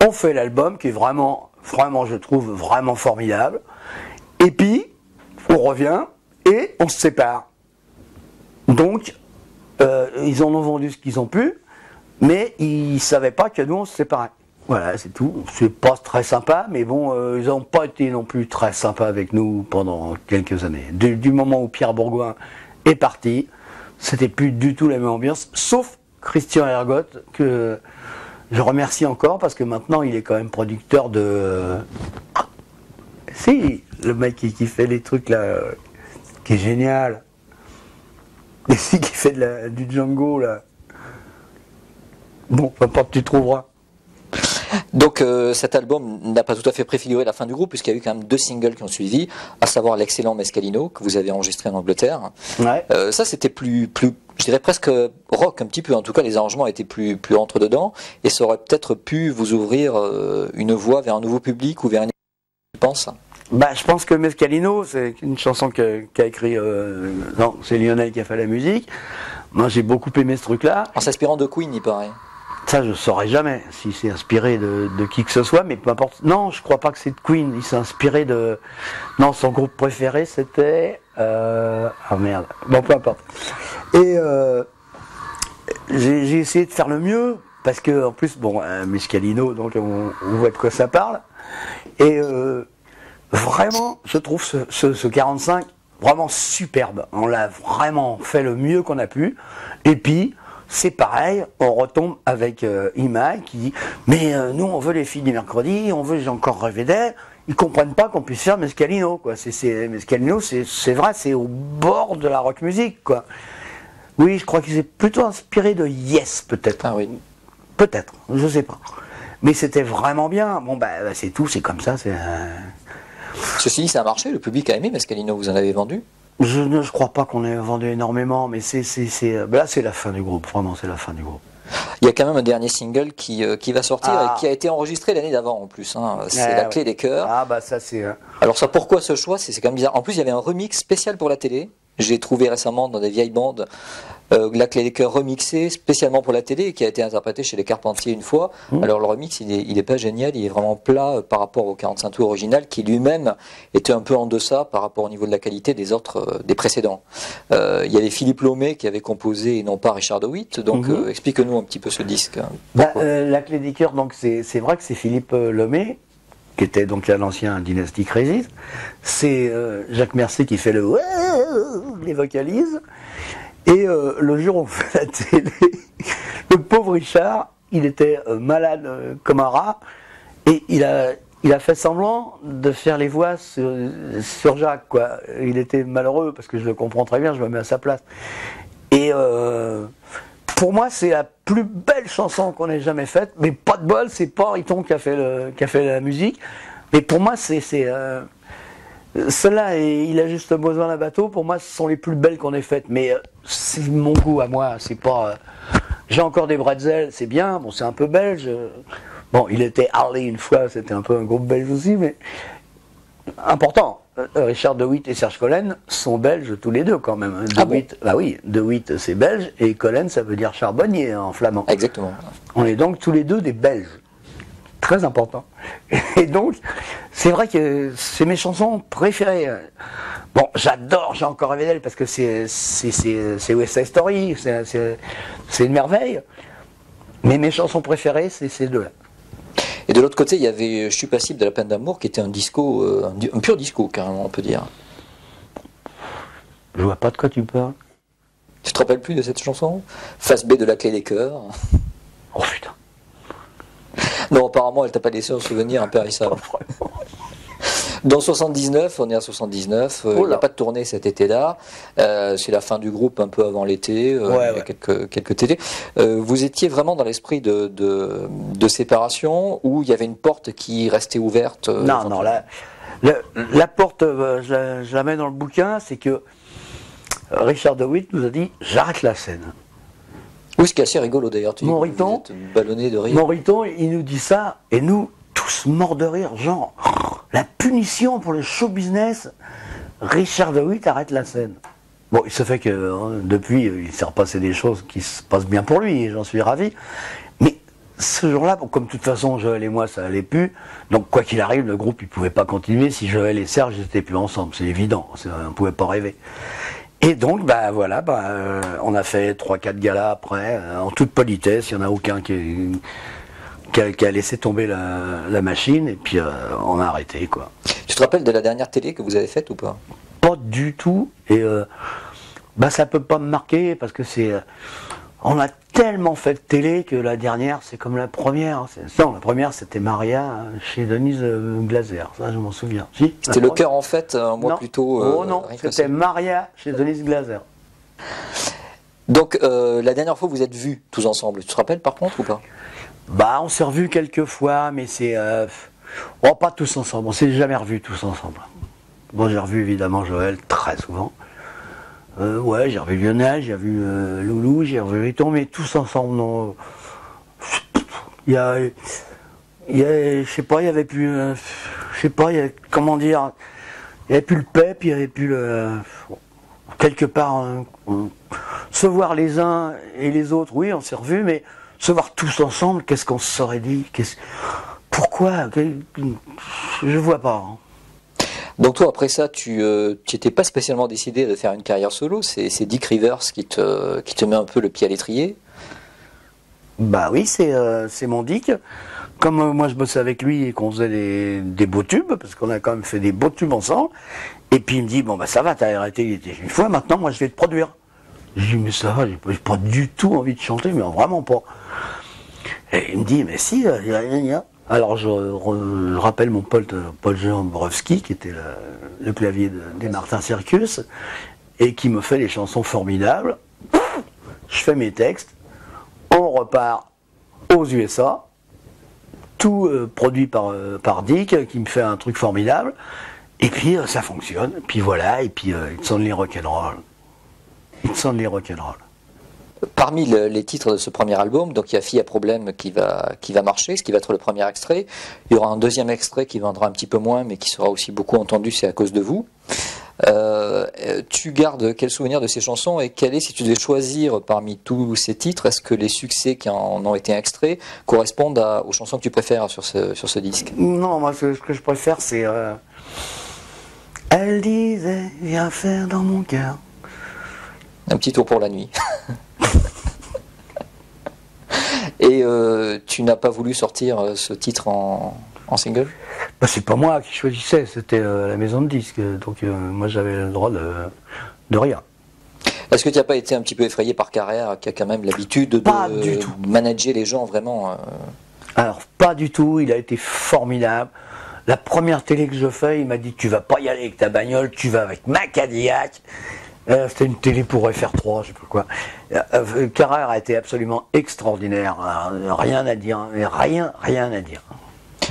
On fait l'album qui est vraiment, je trouve vraiment formidable. Et puis on revient et on se sépare. Donc ils en ont vendu ce qu'ils ont pu, mais ils ne savaient pas que nous on se séparait. Voilà, c'est tout. C'est pas très sympa, mais bon, ils n'ont pas été non plus très sympas avec nous pendant quelques années. Du moment où Pierre Bourgoin est parti, c'était plus du tout la même ambiance, sauf Christian Ergotte, que je remercie encore parce que maintenant il est quand même producteur de. Si, le mec qui fait les trucs là, qui est génial. Et si qui fait du Django là. Bon, peu importe, tu trouveras. Donc cet album n'a pas tout à fait préfiguré la fin du groupe puisqu'il y a eu quand même 2 singles qui ont suivi, à savoir l'excellent Mescalino que vous avez enregistré en Angleterre. Ouais. Ça c'était plus, je dirais presque rock un petit peu. En tout cas, les arrangements étaient plus entre dedans et ça aurait peut-être pu vous ouvrir une voie vers un nouveau public ou vers une. Tu penses? Je pense que Mescalino, c'est une chanson qu'a écrit. Non, c'est Lionel qui a fait la musique. Moi, j'ai beaucoup aimé ce truc-là. En s'inspirant de Queen, il paraît. Ça, je saurais jamais si c'est inspiré de qui que ce soit, mais peu importe. Non, je crois pas que c'est de Queen. Il s'est inspiré de. Non, son groupe préféré, c'était. Ah merde. Bon, peu importe. Et j'ai essayé de faire le mieux parce que en plus, bon, Mescalino, donc on voit de quoi ça parle. Et vraiment, je trouve ce 45 vraiment superbe. On l'a vraiment fait le mieux qu'on a pu. Et puis, c'est pareil, on retombe avec Imaï qui dit « Mais nous, on veut les filles du mercredi, on veut J'ai encore rêvé d'elle. » Ils comprennent pas qu'on puisse faire Mescalino, quoi. Mescalino, c'est vrai, c'est au bord de la rock music, quoi. Oui, je crois qu'il s'est plutôt inspiré de Yes, peut-être. Ah oui. Peut-être, je sais pas. Mais c'était vraiment bien. Bon, c'est tout, c'est comme ça, c'est... Ceci dit, ça a marché, le public a aimé Mescalino, vous en avez vendu? Je ne crois pas qu'on ait vendu énormément, mais là c'est la fin du groupe, vraiment c'est la fin du groupe. Il y a quand même un dernier single qui va sortir et qui a été enregistré l'année d'avant en plus, hein. C'est La Clé des Cœurs. Ça c'est... Alors ça, pourquoi ce choix? C'est quand même bizarre. En plus il y avait un remix spécial pour la télé. j'ai trouvé récemment dans des vieilles bandes La Clé des Cœurs remixée spécialement pour la télé, qui a été interprété chez les Carpentiers une fois. Alors le remix, il est pas génial, il est vraiment plat par rapport au 45 tours original, qui lui-même était un peu en deçà par rapport au niveau de la qualité des autres, des précédents. Il y avait Philippe Lomé qui avait composé et non pas Richard de Witt. Donc explique-nous un petit peu ce disque. La Clé des Cœurs, donc c'est vrai que c'est Philippe Lomé, qui était donc à l'ancien Dynasty Crisis. C'est Jacques Mercier qui fait les vocalises. Et le jour où on fait la télé, le pauvre Richard, il était malade comme un rat, et il a fait semblant de faire les voix sur Jacques, quoi. Il était malheureux, parce que je le comprends très bien, je me mets à sa place. Et pour moi, c'est la plus belle chanson qu'on ait jamais faite, mais pas de bol, c'est pas Riton qui a fait la musique. Mais pour moi, c'est celle-là, et Il a juste besoin d'un bateau, pour moi, ce sont les plus belles qu'on ait faites. Mais c'est mon goût à moi, c'est pas. J'ai encore des bretzels, c'est bien, bon, c'est un peu belge. Bon, il était Harley une fois, c'était un peu un groupe belge aussi, mais important. Richard de Witt et Serge Collen sont belges tous les deux quand même. De Witt, bah oui, De Witt c'est belge, et Collen ça veut dire charbonnier en flamand. Exactement. On est donc tous les deux des Belges. Très important. Et donc, c'est vrai que c'est mes chansons préférées. Bon, j'adore J'ai encore rêvé d'elle parce que c'est West Side Story, c'est une merveille. Mais mes chansons préférées, c'est ces deux-là. Et de l'autre côté, il y avait Je suis passible de la peine d'amour, qui était un disco, un pur disco, carrément, on peut dire. Je vois pas de quoi tu parles. Tu te rappelles plus de cette chanson? Face B de La Clé des Cœurs. Oh putain. Non, apparemment, elle t'a pas laissé un souvenir impérissable. Dans 79, on est à 79, il n'y a pas de tournée cet été-là, c'est la fin du groupe un peu avant l'été, il y a quelques télés. Vous étiez vraiment dans l'esprit de séparation, où il y avait une porte qui restait ouverte? Non, la porte, je la mets dans le bouquin, c'est que Richard de Witt nous a dit « j'arrête la scène ». Oui, ce qui est assez rigolo d'ailleurs, tu Riton, ballonné de rire. Mon Riton, il nous dit ça, et nous, tous morts de rire, genre, la punition pour le show business, Richard de Witt arrête la scène. Bon, il se fait que depuis, il s'est repassé des choses qui se passent bien pour lui, et j'en suis ravi. Mais ce jour-là, comme de toute façon, Joël et moi, ça allait plus, donc quoi qu'il arrive, le groupe, il pouvait pas continuer si Joël et Serge n'étaient plus ensemble, c'est évident, on pouvait pas rêver. Et donc, on a fait 3-4 galas après, en toute politesse, il n'y en a aucun qui a laissé tomber la machine, et puis on a arrêté, quoi. Tu te rappelles de la dernière télé que vous avez faite ou pas? Pas du tout, et ça peut pas me marquer, parce que on a tellement fait de télé que la dernière, c'est comme la première. Non, la première, c'était Maria chez Denise Glaser, ça je m'en souviens. Si, c'était Le Cœur en fête, un mois plus tôt. Oh non, c'était Maria chez Denise Glaser. Donc, la dernière fois, vous êtes vus tous ensemble, tu te rappelles par contre ou pas? On s'est revus quelques fois, mais c'est... pas tous ensemble, on s'est jamais revus tous ensemble. Bon, j'ai revu évidemment Joël très souvent. J'ai revu Lionel, j'ai revu Loulou, j'ai revu Riton, mais tous ensemble, non. Je sais pas, il y avait plus... comment dire... Il y avait plus le pep, il y avait plus le... quelque part... se voir les uns et les autres, oui, on s'est revus, mais se voir tous ensemble, qu'est-ce qu'on se serait dit? Pourquoi? Je vois pas. Hein. Donc toi, après ça, tu n'étais pas spécialement décidé de faire une carrière solo, c'est Dick Rivers qui te met un peu le pied à l'étrier? Bah oui, c'est mon Dick. Comme moi je bossais avec lui et qu'on faisait des beaux tubes, parce qu'on a quand même fait des beaux tubes ensemble, et puis il me dit, ça va, t'as arrêté une fois, maintenant moi je vais te produire. Je dis, mais ça va, j'ai pas du tout envie de chanter, mais vraiment pas. Et il me dit, mais si, Alors je rappelle mon pote Paul-Jean Borowski, qui était le clavier des Martin Circus, et qui me fait des chansons formidables. Je fais mes textes, on repart aux USA, tout produit par Dick, qui me fait un truc formidable, et puis ça fonctionne, puis voilà, et puis It's Only Rock'n'Roll. It's Only Rock'n'Roll. Parmi les titres de ce premier album, donc il y a Fille à problème qui va marcher, ce qui va être le premier extrait. Il y aura un deuxième extrait qui vendra un petit peu moins, mais qui sera aussi beaucoup entendu, c'est À cause de vous. Tu gardes quel souvenir de ces chansons et quel est, si tu devais choisir parmi tous ces titres, est-ce que les succès qui en ont été extraits correspondent aux chansons que tu préfères sur ce disque? Non, moi ce que je préfère c'est Elle disait viens faire dans mon cœur. Un petit tour pour la nuit. Et tu n'as pas voulu sortir ce titre en single? Bah, c'est pas moi qui choisissais, c'était la maison de disques, donc moi j'avais le droit de rien. Est-ce que tu n'as pas été un petit peu effrayé par Carrère, qui a quand même l'habitude de manager les gens vraiment Alors pas du tout, il a été formidable. La première télé que je fais, il m'a dit tu vas pas y aller avec ta bagnole, tu vas avec ma Cadillac. C'était une télé pour FR3, je sais pas quoi. Carrère a été absolument extraordinaire, rien à dire, rien à dire.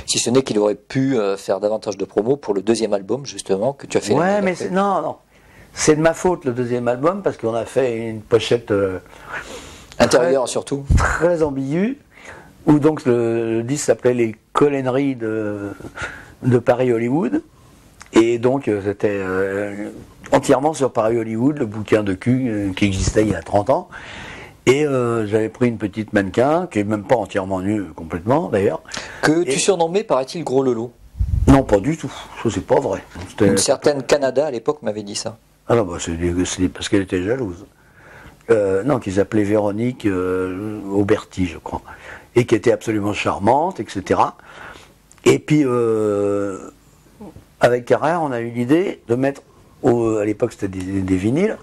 Si ce n'est qu'il aurait pu faire davantage de promos pour le deuxième album, justement, que tu as fait. Ouais, mais non. C'est de ma faute, le deuxième album, parce qu'on a fait une pochette intérieure surtout. Très ambiguë, où donc le disque s'appelait Les Colonneries de Paris-Hollywood. Et donc c'était entièrement sur Paris-Hollywood, le bouquin de cul qui existait il y a 30 ans. Et j'avais pris une petite mannequin, qui est même pas entièrement nue complètement d'ailleurs. Que tu surnommais, paraît-il, Gros Lolo. Non, pas du tout, ça c'est pas vrai. Une certaine Canada à l'époque m'avait dit ça. Ah non, bah, c'est parce qu'elle était jalouse. Non, qui s'appelait Véronique Auberti, je crois. Et qui était absolument charmante, etc. Et puis, avec Carrère, on a eu l'idée de mettre, à l'époque c'était des vinyles,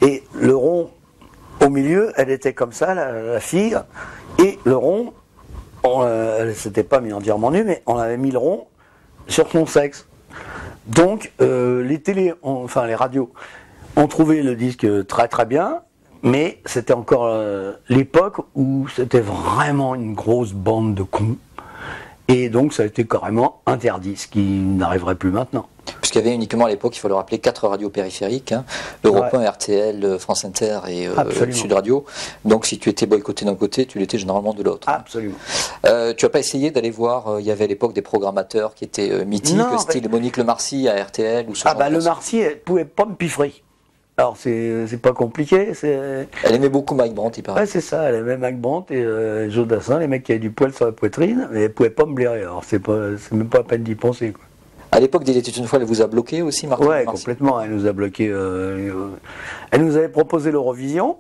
et le rond au milieu, elle était comme ça, la fille, et le rond, elle ne s'était pas mis entièrement nue, mais on avait mis le rond sur son sexe. Donc, les télés, enfin les radios, ont trouvé le disque très très bien, mais c'était encore l'époque où c'était vraiment une grosse bande de cons. Et donc ça a été carrément interdit, ce qui n'arriverait plus maintenant. Puisqu'il y avait uniquement à l'époque, il faut le rappeler, 4 radios périphériques, Europe 1, RTL, France Inter et Sud Radio. Donc si tu étais boycotté d'un côté, tu l'étais généralement de l'autre. Absolument. Tu n'as pas essayé d'aller voir, il y a à l'époque des programmateurs qui étaient mythiques, style Monique Lemarcy à RTL ou ce genre de Le Marcy, elle pouvait pas me piffrer. Alors c'est pas compliqué. Elle aimait beaucoup Mike Brandt, il paraît. Ouais, c'est ça, elle aimait Mike Brandt et Joe Dassin, les mecs qui avaient du poil sur la poitrine, mais elle pouvait pas me blairer. Alors c'est même pas à peine d'y penser, quoi. À l'époque d'Il était une fois, elle vous a bloqué aussi, Martin? Ouais, complètement, elle nous a bloqué. Elle nous avait proposé l'Eurovision,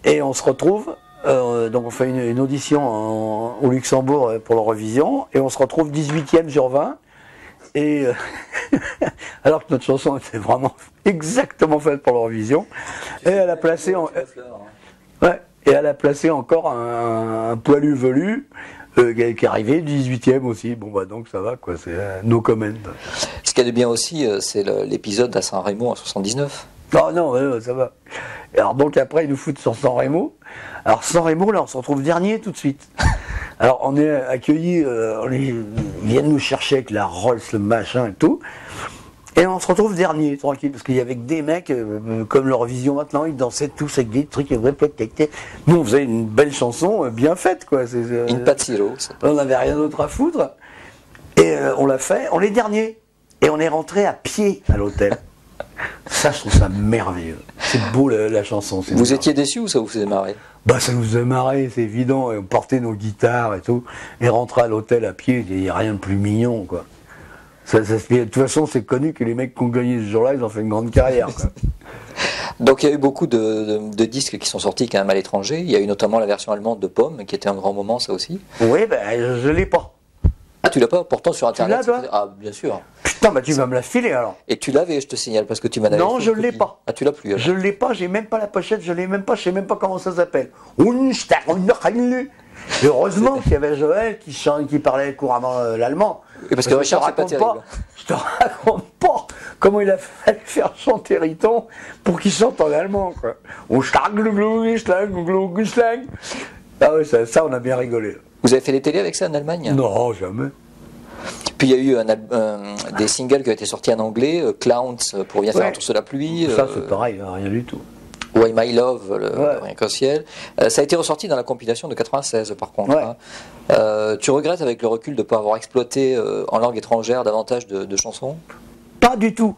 et on se retrouve, donc on fait une audition au Luxembourg pour l'Eurovision, et on se retrouve 18e sur 20, et alors que notre chanson était vraiment exactement faite pour l'Eurovision, et elle a placé, elle a placé encore un poilu velu, qui est arrivé 18e aussi. Bon bah donc ça va quoi, c'est no comment. Ce qu'il y a de bien aussi, c'est l'épisode à San-Remo en 79. Non, ça va. Alors donc après ils nous foutent sur San-Remo. Alors San-Remo là on se retrouve dernier tout de suite. Alors on est accueillis, ils viennent nous chercher avec la Rolls, le machin et tout. Et on se retrouve dernier, tranquille, parce qu'il y avait que des mecs, comme l'Eurovision maintenant, ils dansaient tous avec des trucs, nous on faisait une belle chanson bien faite, quoi. In Pazziro. On n'avait rien d'autre à foutre. Et on l'a fait, on est dernier. Et on est rentré à pied à l'hôtel. Ça, je trouve ça merveilleux. C'est beau la chanson. Vous étiez déçus ou ça vous faisait marrer? Bah ça nous faisait marrer, c'est évident. Et on portait nos guitares et tout. Et rentrer à l'hôtel à pied, il n'y a rien de plus mignon, quoi. De toute façon, c'est connu que les mecs qui ont gagné ce jour-là, ils ont fait une grande carrière, quoi. Donc il y a eu beaucoup de disques qui sont sortis quand même à l'étranger. Il y a eu notamment la version allemande de Pomme, qui était un grand moment, ça aussi. Oui, ben je l'ai pas. Ah, tu l'as pas? Pourtant sur Internet. Tu l'as, toi? Ah, bien sûr. Putain, bah tu vas me la filer alors. Et tu l'avais, je te signale, parce que tu m'en avais. Non, je ne l'ai pas. Ah, tu l'as plus alors. Je l'ai pas, j'ai même pas la pochette, je l'ai même pas, je sais même pas comment ça s'appelle. Et heureusement qu'il y avait Joël qui parlait couramment l'allemand. Et parce que Richard, c'est pas terrible. Je te raconte pas comment il a fallu faire chanter Riton pour qu'il chante en allemand, quoi. Ah oui, ça on a bien rigolé. Vous avez fait des télés avec ça en Allemagne? Non, jamais. Puis il y a eu des singles qui ont été sortis en anglais, Clowns pour Viens faire un tour sous la pluie. Ça c'est pareil, rien du tout. Why My Love, Rien qu'au ciel. Ça a été ressorti dans la compilation de 96 par contre. Ouais. Hein. Tu regrettes avec le recul de ne pas avoir exploité en langue étrangère davantage de chansons? Pas du tout.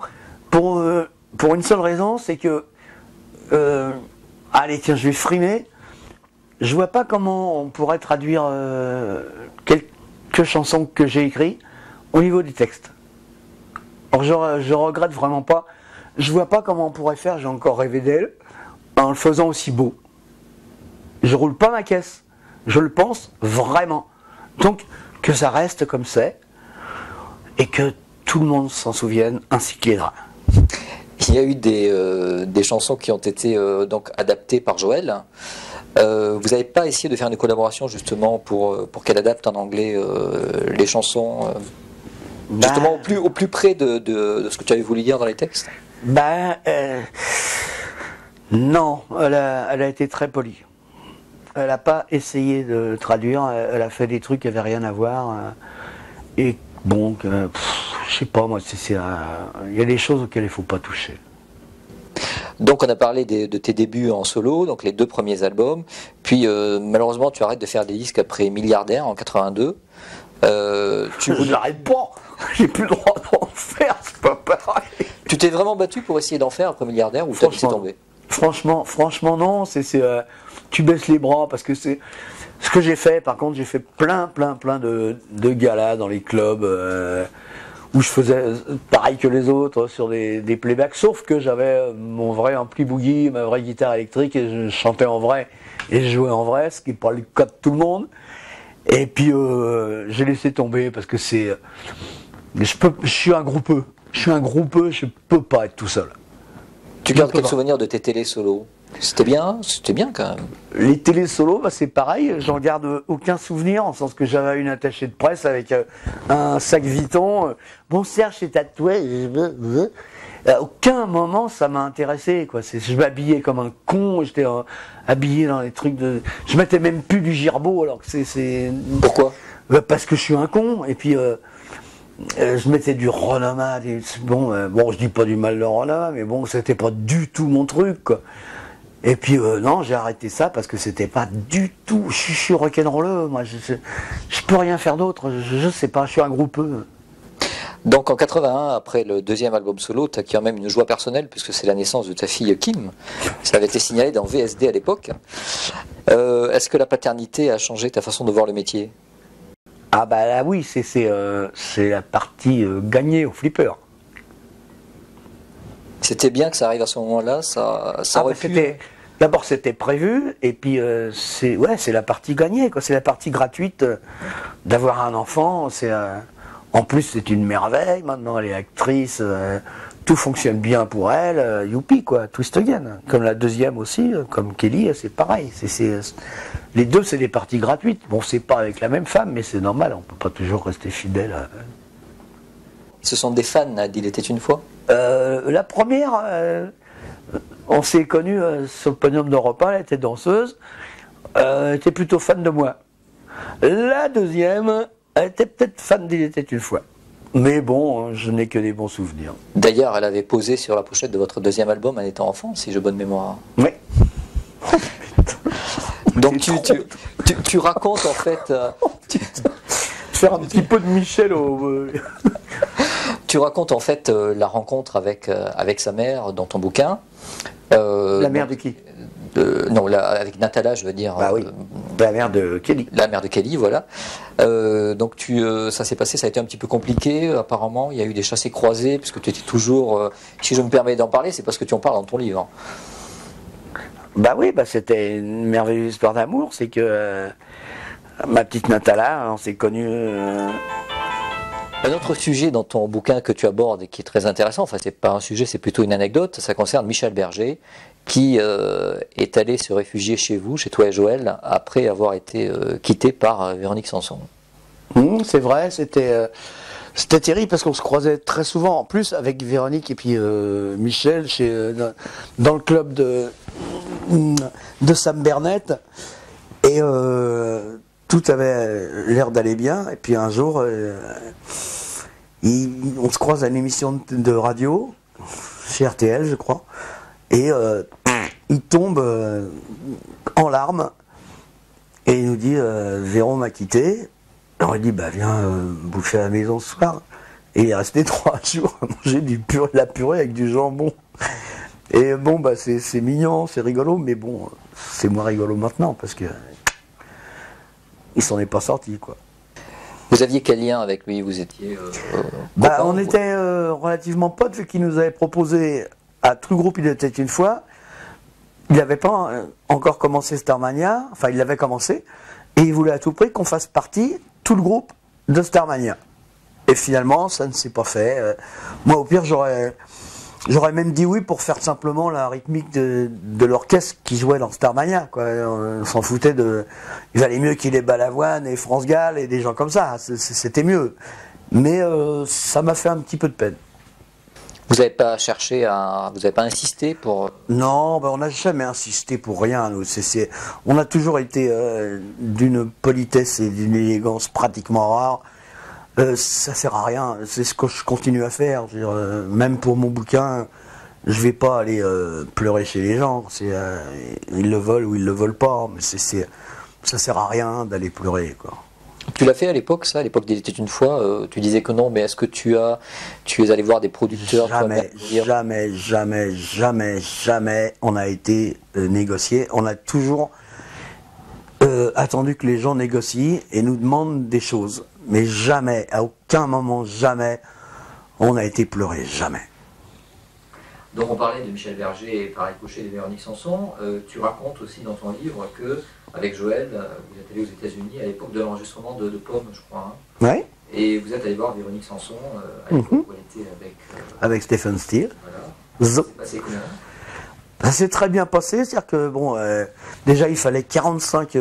pour une seule raison, c'est que allez tiens, je vais frimer. Je vois pas comment on pourrait traduire quelques chansons que j'ai écrites au niveau des textes. Alors je regrette vraiment pas. Je vois pas comment on pourrait faire, j'ai encore rêvé d'elle, en le faisant aussi beau. Je roule pas ma caisse. Je le pense vraiment. Donc, que ça reste comme c'est, et que tout le monde s'en souvienne, ainsi que les draps. Il y a eu des chansons qui ont été donc adaptées par Joël. Vous n'avez pas essayé de faire une collaboration justement pour qu'elle adapte en anglais les chansons justement au plus près de ce que tu avais voulu dire dans les textes? Non, elle a été très polie. Elle n'a pas essayé de traduire, elle a fait des trucs qui n'avaient rien à voir. Et bon, je sais pas, moi, il y a des choses auxquelles il ne faut pas toucher. Donc on a parlé de tes débuts en solo, donc les 2 premiers albums, puis malheureusement tu arrêtes de faire des disques après Milliardaire en 82. J'arrête pas, j'ai plus le droit d'en faire, c'est pas pareil. Tu t'es vraiment battu pour essayer d'en faire après Milliardaire ou t'as laissé tomber? Franchement non, tu baisses les bras parce que c'est ce que j'ai fait. Par contre, j'ai fait plein de galas dans les clubs où je faisais pareil que les autres sur des playbacks, sauf que j'avais mon vrai ampli boogie, ma vraie guitare électrique et je chantais en vrai et je jouais en vrai, ce qui n'est pas le cas de tout le monde. Et puis j'ai laissé tomber parce que je suis un groupeux, je peux pas être tout seul. Tu gardes quel souvenir de tes télés solo? C'était bien quand même. Les télés solo, c'est pareil, j'en garde aucun souvenir, en sens que j'avais une attachée de presse avec un sac Vuitton. Bon, Serge, c'est tatoué. À aucun moment ça m'a intéressé, quoi. Je m'habillais comme un con, j'étais habillé dans les trucs de. Je mettais même plus du Girbeau, alors que c'est. Pourquoi? Parce que je suis un con, et puis. Je mettais du Ronama, bon, je dis pas du mal de Ronama, mais bon, c'était pas du tout mon truc, quoi. Et puis non, j'ai arrêté ça parce que c'était pas du tout. Je suis rock'n'rolleux, moi, je peux rien faire d'autre. Je sais pas, je suis un groupeux. Donc en 81, après le 2e album solo, tu as quand même une joie personnelle puisque c'est la naissance de ta fille Kim. Ça avait été signalé dans VSD à l'époque. Est-ce que la paternité a changé ta façon de voir le métier? Ah bah là oui, c'est la partie gagnée au flipper. C'était bien que ça arrive à ce moment-là, ça aurait pu... D'abord c'était prévu, et puis c'est la partie gagnée, quoi. C'est la partie gratuite d'avoir un enfant. En plus c'est une merveille, maintenant elle est actrice, tout fonctionne bien pour elle, youpi quoi, twist again. Comme la deuxième aussi, comme Kelly, c'est pareil. Les deux c'est des parties gratuites. Bon, c'est pas avec la même femme, mais c'est normal, on peut pas toujours rester fidèle à... Ce sont des fans d'Il était une fois? La première, on s'est connus sur le podium d'Europe 1, elle était danseuse, elle était plutôt fan de moi. La deuxième, elle était peut-être fan d'Il était une fois. Mais bon, je n'ai que des bons souvenirs. D'ailleurs, elle avait posé sur la pochette de votre 2e album en étant enfant, si j'ai bonne mémoire. Oui. Donc tu racontes en fait... Faire un petit peu de Michel Tu racontes en fait la rencontre avec sa mère dans ton bouquin. La mère de qui? Non, avec Natala, je veux dire. Ah oui, la mère de Kelly. La mère de Kelly, voilà. Donc ça s'est passé, ça a été un petit peu compliqué, apparemment. Il y a eu des chassés croisés, puisque tu étais toujours... si je me permets d'en parler, c'est parce que tu en parles dans ton livre. Bah oui, c'était une merveilleuse histoire d'amour. C'est que ma petite Natala, on s'est connus... Un autre sujet dans ton bouquin que tu abordes et qui est très intéressant, enfin c'est pas un sujet, c'est plutôt une anecdote, ça concerne Michel Berger qui est allé se réfugier chez vous, chez toi et Joël, après avoir été quitté par Véronique Sanson. C'est vrai, c'était terrible parce qu'on se croisait très souvent, en plus avec Véronique et puis Michel dans le club de Sam Bernett, et tout avait l'air d'aller bien, et puis un jour on se croise à une émission de radio chez RTL, je crois, et il tombe en larmes et il nous dit Véron m'a quitté. Alors il dit viens bouffer à la maison ce soir. Et il est resté 3 jours à manger la purée avec du jambon. Et bon, bah c'est mignon, c'est rigolo, mais bon, c'est moins rigolo maintenant parce que il s'en est pas sorti, quoi. Vous aviez quel lien avec lui? Vous étiez Bah, copains, on était relativement potes vu qu'il nous avait proposé à tout le groupe Il était une fois. Il n'avait pas encore commencé Starmania, enfin il l'avait commencé, et il voulait à tout prix qu'on fasse partie, tout le groupe, de Starmania. Et finalement, ça ne s'est pas fait. Moi, au pire, j'aurais même dit oui pour faire simplement la rythmique de l'orchestre qui jouait dans Starmania, quoi. On s'en foutait de... Il valait mieux qu'il ait Balavoine et France Gall et des gens comme ça, c'était mieux. Mais ça m'a fait un petit peu de peine. vous n'avez pas cherché à... Vous n'avez pas insisté pour... Non, ben on n'a jamais insisté pour rien. Nous. On a toujours été d'une politesse et d'une élégance pratiquement rare. Ça sert à rien. C'est ce que je continue à faire. Je veux dire, même pour mon bouquin, je vais pas aller pleurer chez les gens. Ils le veulent ou ils le veulent pas. Mais ça sert à rien d'aller pleurer, quoi. Tu l'as fait à l'époque, ça? À l'époque d'Il était une fois, tu disais que non, mais est-ce que tu es allé voir des producteurs? Jamais on a été négocié. On a toujours attendu que les gens négocient et nous demandent des choses. Mais jamais, à aucun moment, jamais, on a été pleuré, jamais. Donc on parlait de Michel Berger et par ricochet de Véronique Sanson. Tu racontes aussi dans ton livre que, avec Joël, vous êtes allé aux États-Unis à l'époque de l'enregistrement de Pomme, je crois. Hein. Ouais. Et vous êtes allé voir Véronique Sanson à l'époque où elle était avec Stephen Steele. Voilà. Ça s'est passé comment? Ça s'est très bien passé, c'est-à-dire que bon, déjà il fallait 45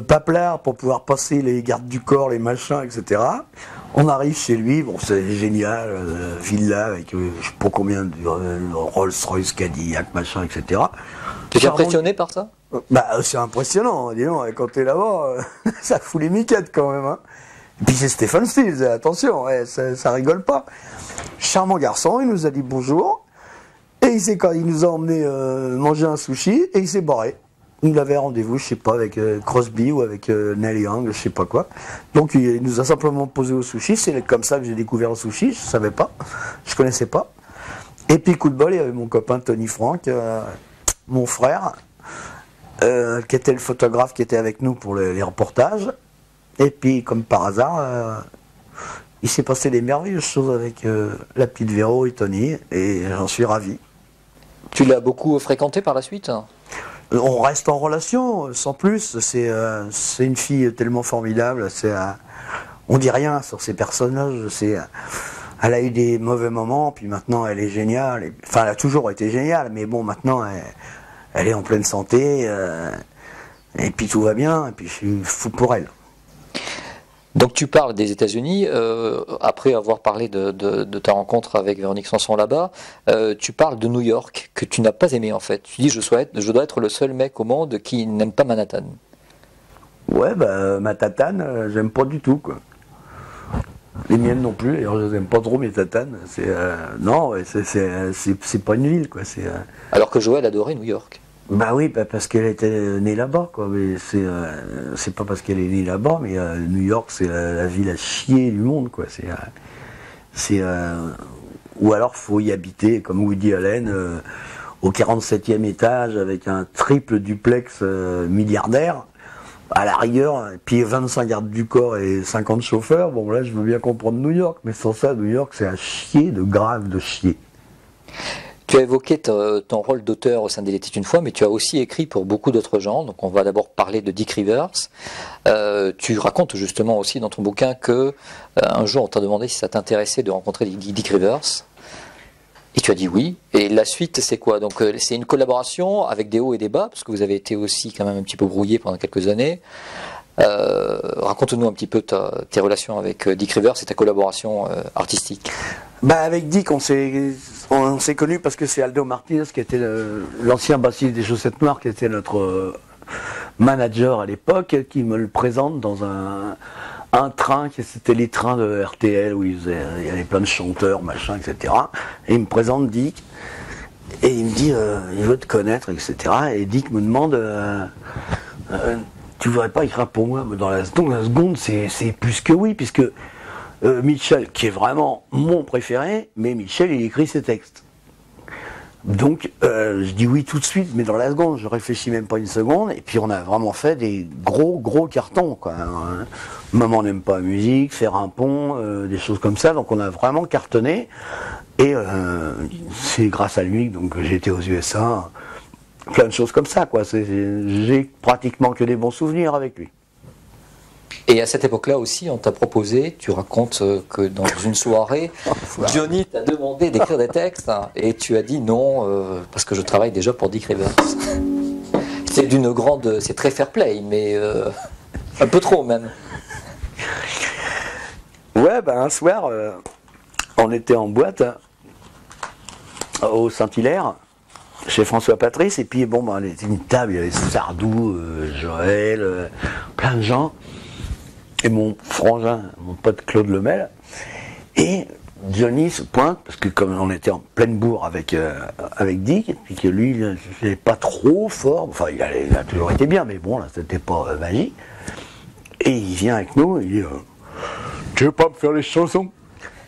paplards pour pouvoir passer les gardes du corps, les machins, etc. On arrive chez lui, bon c'est génial, villa avec je sais pas combien de Rolls-Royce, Cadillac, machin, etc. Tu es impressionné par ça? Bah c'est impressionnant, dis donc, quand t'es là-bas, ça fout les miquettes quand même. Hein. Et puis c'est Stephen Stills, attention, ouais, ça rigole pas. Charmant garçon, il nous a dit bonjour. Et il nous a emmené manger un sushi et il s'est barré. Il avait rendez-vous, je sais pas, avec Crosby ou avec Neil Young, je sais pas quoi. Donc il nous a simplement posé au sushi. C'est comme ça que j'ai découvert le sushi. Je savais pas, je connaissais pas. Et puis coup de bol, il y avait mon copain Tony Frank, mon frère, qui était le photographe qui était avec nous pour les reportages. Et puis comme par hasard, il s'est passé des merveilleuses choses avec la petite Véro et Tony, et j'en suis ravi. Tu l'as beaucoup fréquenté par la suite? On reste en relation, sans plus. C'est une fille tellement formidable. On dit rien sur ces personnages. Elle a eu des mauvais moments, puis maintenant elle est géniale. Enfin, elle a toujours été géniale, mais bon, maintenant elle est en pleine santé, et puis tout va bien, et puis je suis fou pour elle. Donc tu parles des États-Unis, après avoir parlé de ta rencontre avec Véronique Sanson là-bas, tu parles de New York, que tu n'as pas aimé en fait. Tu dis je dois être le seul mec au monde qui n'aime pas Manhattan. Ouais, bah ma tatane, j'aime pas du tout, quoi. Les miennes non plus, d'ailleurs je n'aime pas trop mes tatanes. Non, c'est pas une ville, quoi. Alors que Joël adorait New York. Bah oui, parce qu'elle était née là-bas, quoi. Mais c'est pas parce qu'elle est née là-bas, mais New York, c'est la ville à chier du monde, quoi. Ou alors faut y habiter, comme Woody Allen, au 47e étage, avec un triple duplex milliardaire, à la rigueur, puis 25 gardes du corps et 50 chauffeurs. Bon, là, je veux bien comprendre New York, mais sans ça, New York, c'est à chier, de grave, de chier. Tu as évoqué ton rôle d'auteur au sein d'Il était une fois, mais tu as aussi écrit pour beaucoup d'autres gens. Donc on va d'abord parler de Dick Rivers. Tu racontes justement aussi dans ton bouquin que un jour on t'a demandé si ça t'intéressait de rencontrer Dick Rivers. Et tu as dit oui. Et la suite, c'est quoi? Donc c'est une collaboration avec des hauts et des bas, parce que vous avez été aussi quand même un petit peu brouillés pendant quelques années. Raconte-nous un petit peu tes relations avec Dick Rivers et ta collaboration artistique. Bah avec Dick, on s'est connus parce que c'est Aldo Martinez qui était l'ancien bassiste des Chaussettes Noires, qui était notre manager à l'époque, qui me le présente dans un train, c'était les trains de RTL où il y avait plein de chanteurs, machin, etc. Et il me présente Dick, et il me dit, il veut te connaître, etc. Et Dick me demande, tu voudrais pas écrire pour moi? Mais dans la seconde, c'est plus que oui, puisque Mitchell, qui est vraiment mon préféré, mais Mitchell, il écrit ses textes. Donc, je dis oui tout de suite, mais dans la seconde, je réfléchis même pas une seconde, et puis on a vraiment fait des gros cartons, quoi. Maman n'aime pas la musique, Faire un pont, des choses comme ça, donc on a vraiment cartonné, et c'est grâce à lui donc, que j'ai été aux USA, plein de choses comme ça, quoi. J'ai pratiquement que des bons souvenirs avec lui. Et à cette époque-là aussi, on t'a proposé, tu racontes que dans une soirée, Johnny t'a demandé d'écrire des textes et tu as dit non, parce que je travaille déjà pour Dick Rivers. C'est très fair play, mais un peu trop même. Ouais, ben un soir, on était en boîte au Saint-Hilaire, chez François Patrice, et puis bon, ben, il y avait une table, il y avait Sardou, Joël, plein de gens. Et mon frangin, mon pote Claude Lemel, et Johnny se pointe, parce que comme on était en pleine bourre avec Dick, et puis que lui, il n'est pas trop fort, enfin il a toujours été bien, mais bon, là c'était pas magique, et il vient avec nous, il dit tu veux pas me faire les chansons?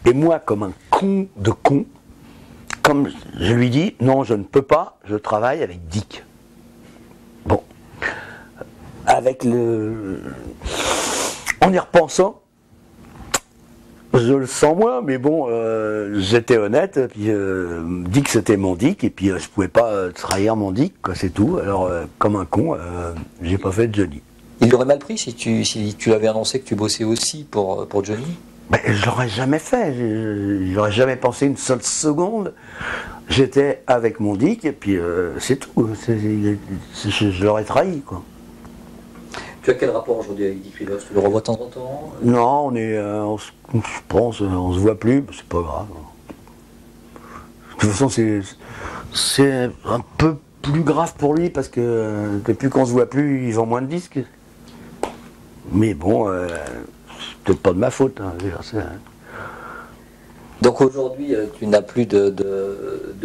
Et moi, comme un con de con, comme je lui dis non, je ne peux pas, je travaille avec Dick. Bon, avec en y repensant, je le sens moins, mais bon, j'étais honnête, puis Dick c'était mon Dick, et puis je pouvais pas trahir mon Dick, quoi, c'est tout. Alors, comme un con, j'ai pas fait de Johnny. Il l'aurait mal pris si tu l'avais annoncé que tu bossais aussi pour Johnny? Ben, je l'aurais jamais fait, j'aurais jamais pensé une seule seconde. J'étais avec mon Dick, et puis c'est tout, je l'aurais trahi, quoi. Tu as quel rapport aujourd'hui avec Dick Rivers? Tu le revois de temps en temps? Non, je pense, on se voit plus, c'est pas grave. De toute façon, c'est un peu plus grave pour lui parce que depuis qu'on se voit plus, il vend moins de disques. Mais bon, c'est peut-être pas de ma faute. Hein, Donc aujourd'hui, tu n'as plus de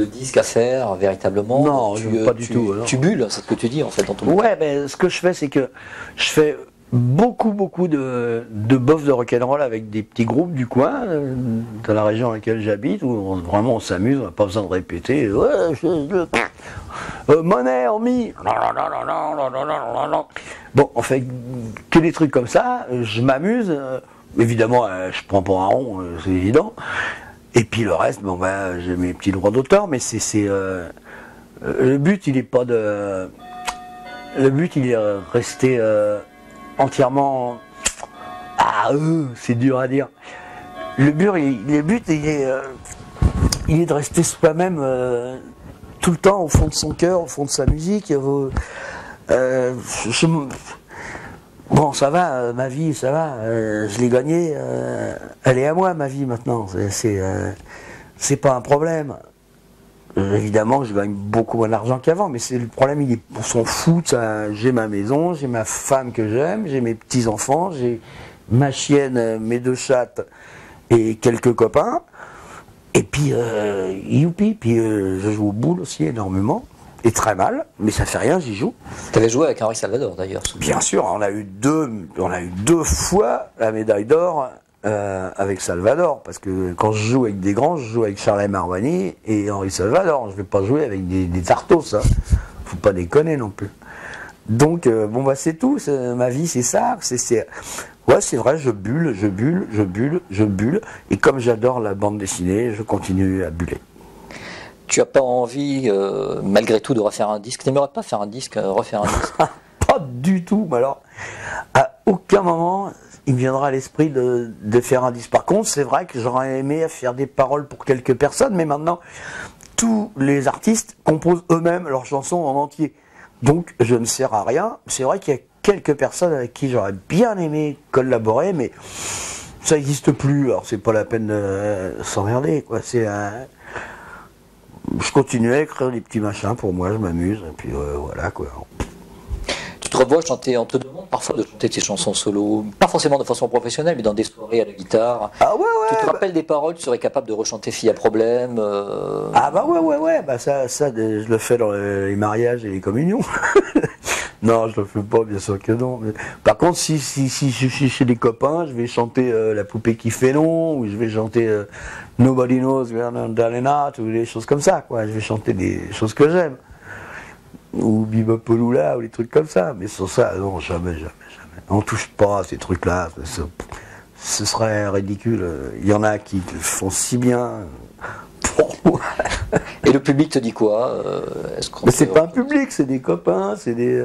disques à faire véritablement? Non, pas du tout. Alors. Tu bulles, c'est ce que tu dis en fait dans ton Ouais, ben, ce que je fais, c'est que je fais beaucoup de bofs de rock'n'roll avec des petits groupes du coin, dans la région dans laquelle j'habite, où vraiment on s'amuse, on n'a pas besoin de répéter. Ouais, monnaie en mi. Bon, on fait que des trucs comme ça, je m'amuse. Évidemment, je prends pour un rond, c'est évident. Et puis le reste, bon ben, j'ai mes petits droits d'auteur, mais le but, il est pas de. Le but, il est resté entièrement. C'est dur à dire. Le but, il est de rester soi-même tout le temps au fond de son cœur, au fond de sa musique. Bon, ça va, ma vie, ça va. Je l'ai gagnée. Elle est à moi, ma vie maintenant. C'est pas un problème. Évidemment, je gagne beaucoup moins d'argent qu'avant, mais le problème, on s'en fout. J'ai ma maison, j'ai ma femme que j'aime, j'ai mes petits-enfants, j'ai ma chienne, mes 2 chattes et quelques copains. Et puis, youpi, puis je joue aux boules aussi énormément, et très mal, mais ça fait rien, j'y joue. Tu avais joué avec Henri Salvador d'ailleurs. Bien sûr, on a eu deux fois la médaille d'or avec Salvador, parce que quand je joue avec des grands, je joue avec Charles Marwani et Henri Salvador. Je ne vais pas jouer avec des tartos, hein. Faut pas déconner non plus. Donc bon bah c'est tout, ma vie c'est ça. Ouais, c'est vrai, je bulle, et comme j'adore la bande dessinée, je continue à buller. Tu as pas envie, malgré tout, de refaire un disque? Tu n'aimerais pas faire un disque, refaire un disque? Pas du tout, mais alors, à aucun moment, il me viendra à l'esprit de faire un disque. Par contre, c'est vrai que j'aurais aimé faire des paroles pour quelques personnes, mais maintenant, tous les artistes composent eux-mêmes leurs chansons en entier. Donc, je ne sers à rien. C'est vrai qu'il y a quelques personnes avec qui j'aurais bien aimé collaborer, mais ça n'existe plus. Alors, c'est pas la peine de s'emmerder, quoi. Je continue à écrire des petits machins pour moi, je m'amuse, et puis voilà, quoi. Tu te revois chanter, on te demande parfois de chanter tes chansons solo, pas forcément de façon professionnelle, mais dans des soirées à la guitare. Ah ouais. Tu te rappelles des paroles, tu serais capable de rechanter Fille à problème Ah bah ouais, bah ça je le fais dans les mariages et les communions. Non, je le fais pas, bien sûr que non. Mais par contre, si je suis chez des copains, je vais chanter La poupée qui fait non, ou je vais chanter Nobody Knows Where Darling Heart, ou des choses comme ça, quoi. Je vais chanter des choses que j'aime. Ou Bebopolula, ou des trucs comme ça. Mais sur ça, non, jamais, jamais, jamais. On touche pas à ces trucs-là. Ce serait ridicule. Il y en a qui le font si bien. Pour moi. Et le public te dit quoi? Mais c'est pas un public, c'est des copains, c'est des...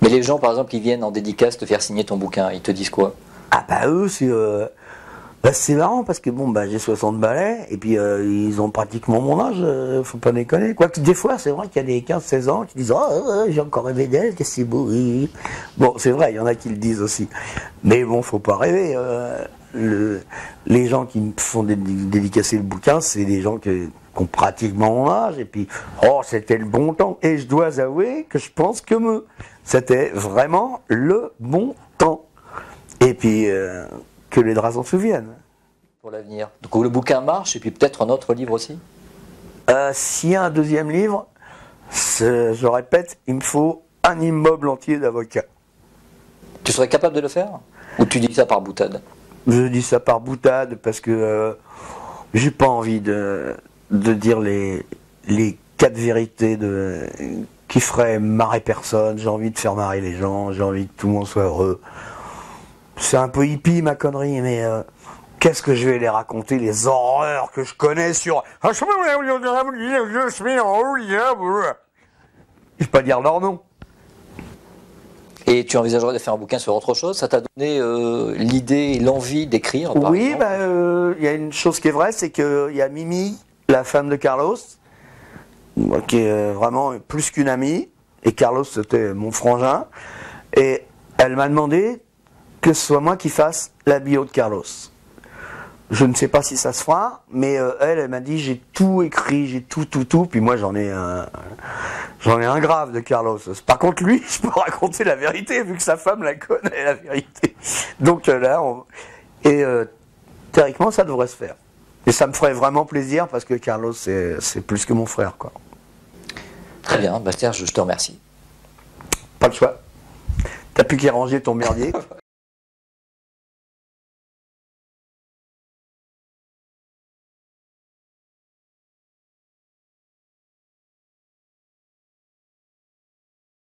Mais les gens, par exemple, qui viennent en dédicace te faire signer ton bouquin, ils te disent quoi? Ah bah eux, c'est marrant parce que bon, bah j'ai 60 balais, et puis ils ont pratiquement mon âge, faut pas déconner. Quoique des fois, c'est vrai qu'il y a des 15-16 ans qui disent « Oh, j'ai encore rêvé d'elle, que c'est beau. » Bon, c'est vrai, il y en a qui le disent aussi. Mais bon, faut pas rêver. Les gens qui me font dédicacer le bouquin, c'est des gens qui ont pratiquement mon âge, et puis, oh, c'était le bon temps. Et je dois avouer que je pense que c'était vraiment le bon temps. Et puis, que les draps s'en souviennent. Pour l'avenir. Donc le bouquin marche, et puis peut-être un autre livre aussi? S'il y a un deuxième livre, je répète, il me faut un immeuble entier d'avocats. Tu serais capable de le faire? Ou tu dis ça par boutade? Je dis ça par boutade parce que j'ai pas envie de dire les 4 vérités qui feraient marrer personne. J'ai envie de faire marrer les gens, j'ai envie que tout le monde soit heureux. C'est un peu hippie ma connerie, mais qu'est-ce que je vais les raconter, les horreurs que je connais sur... Je vais pas dire leur nom. Et tu envisagerais de faire un bouquin sur autre chose? Ça t'a donné l'idée et l'envie d'écrire? Oui, y a une chose qui est vraie, c'est qu'il y a Mimi, la femme de Carlos, qui est vraiment plus qu'une amie, et Carlos c'était mon frangin, et elle m'a demandé que ce soit moi qui fasse la bio de Carlos. Je ne sais pas si ça se fera, mais elle m'a dit j'ai tout écrit, j'ai tout, puis moi j'en ai un grave de Carlos. Par contre lui, je peux raconter la vérité vu que sa femme la connaît la vérité. Donc là, théoriquement ça devrait se faire. Et ça me ferait vraiment plaisir parce que Carlos c'est plus que mon frère, quoi. Très bien, Serge, je te remercie. Pas le choix. T'as plus qu'à ranger ton merdier.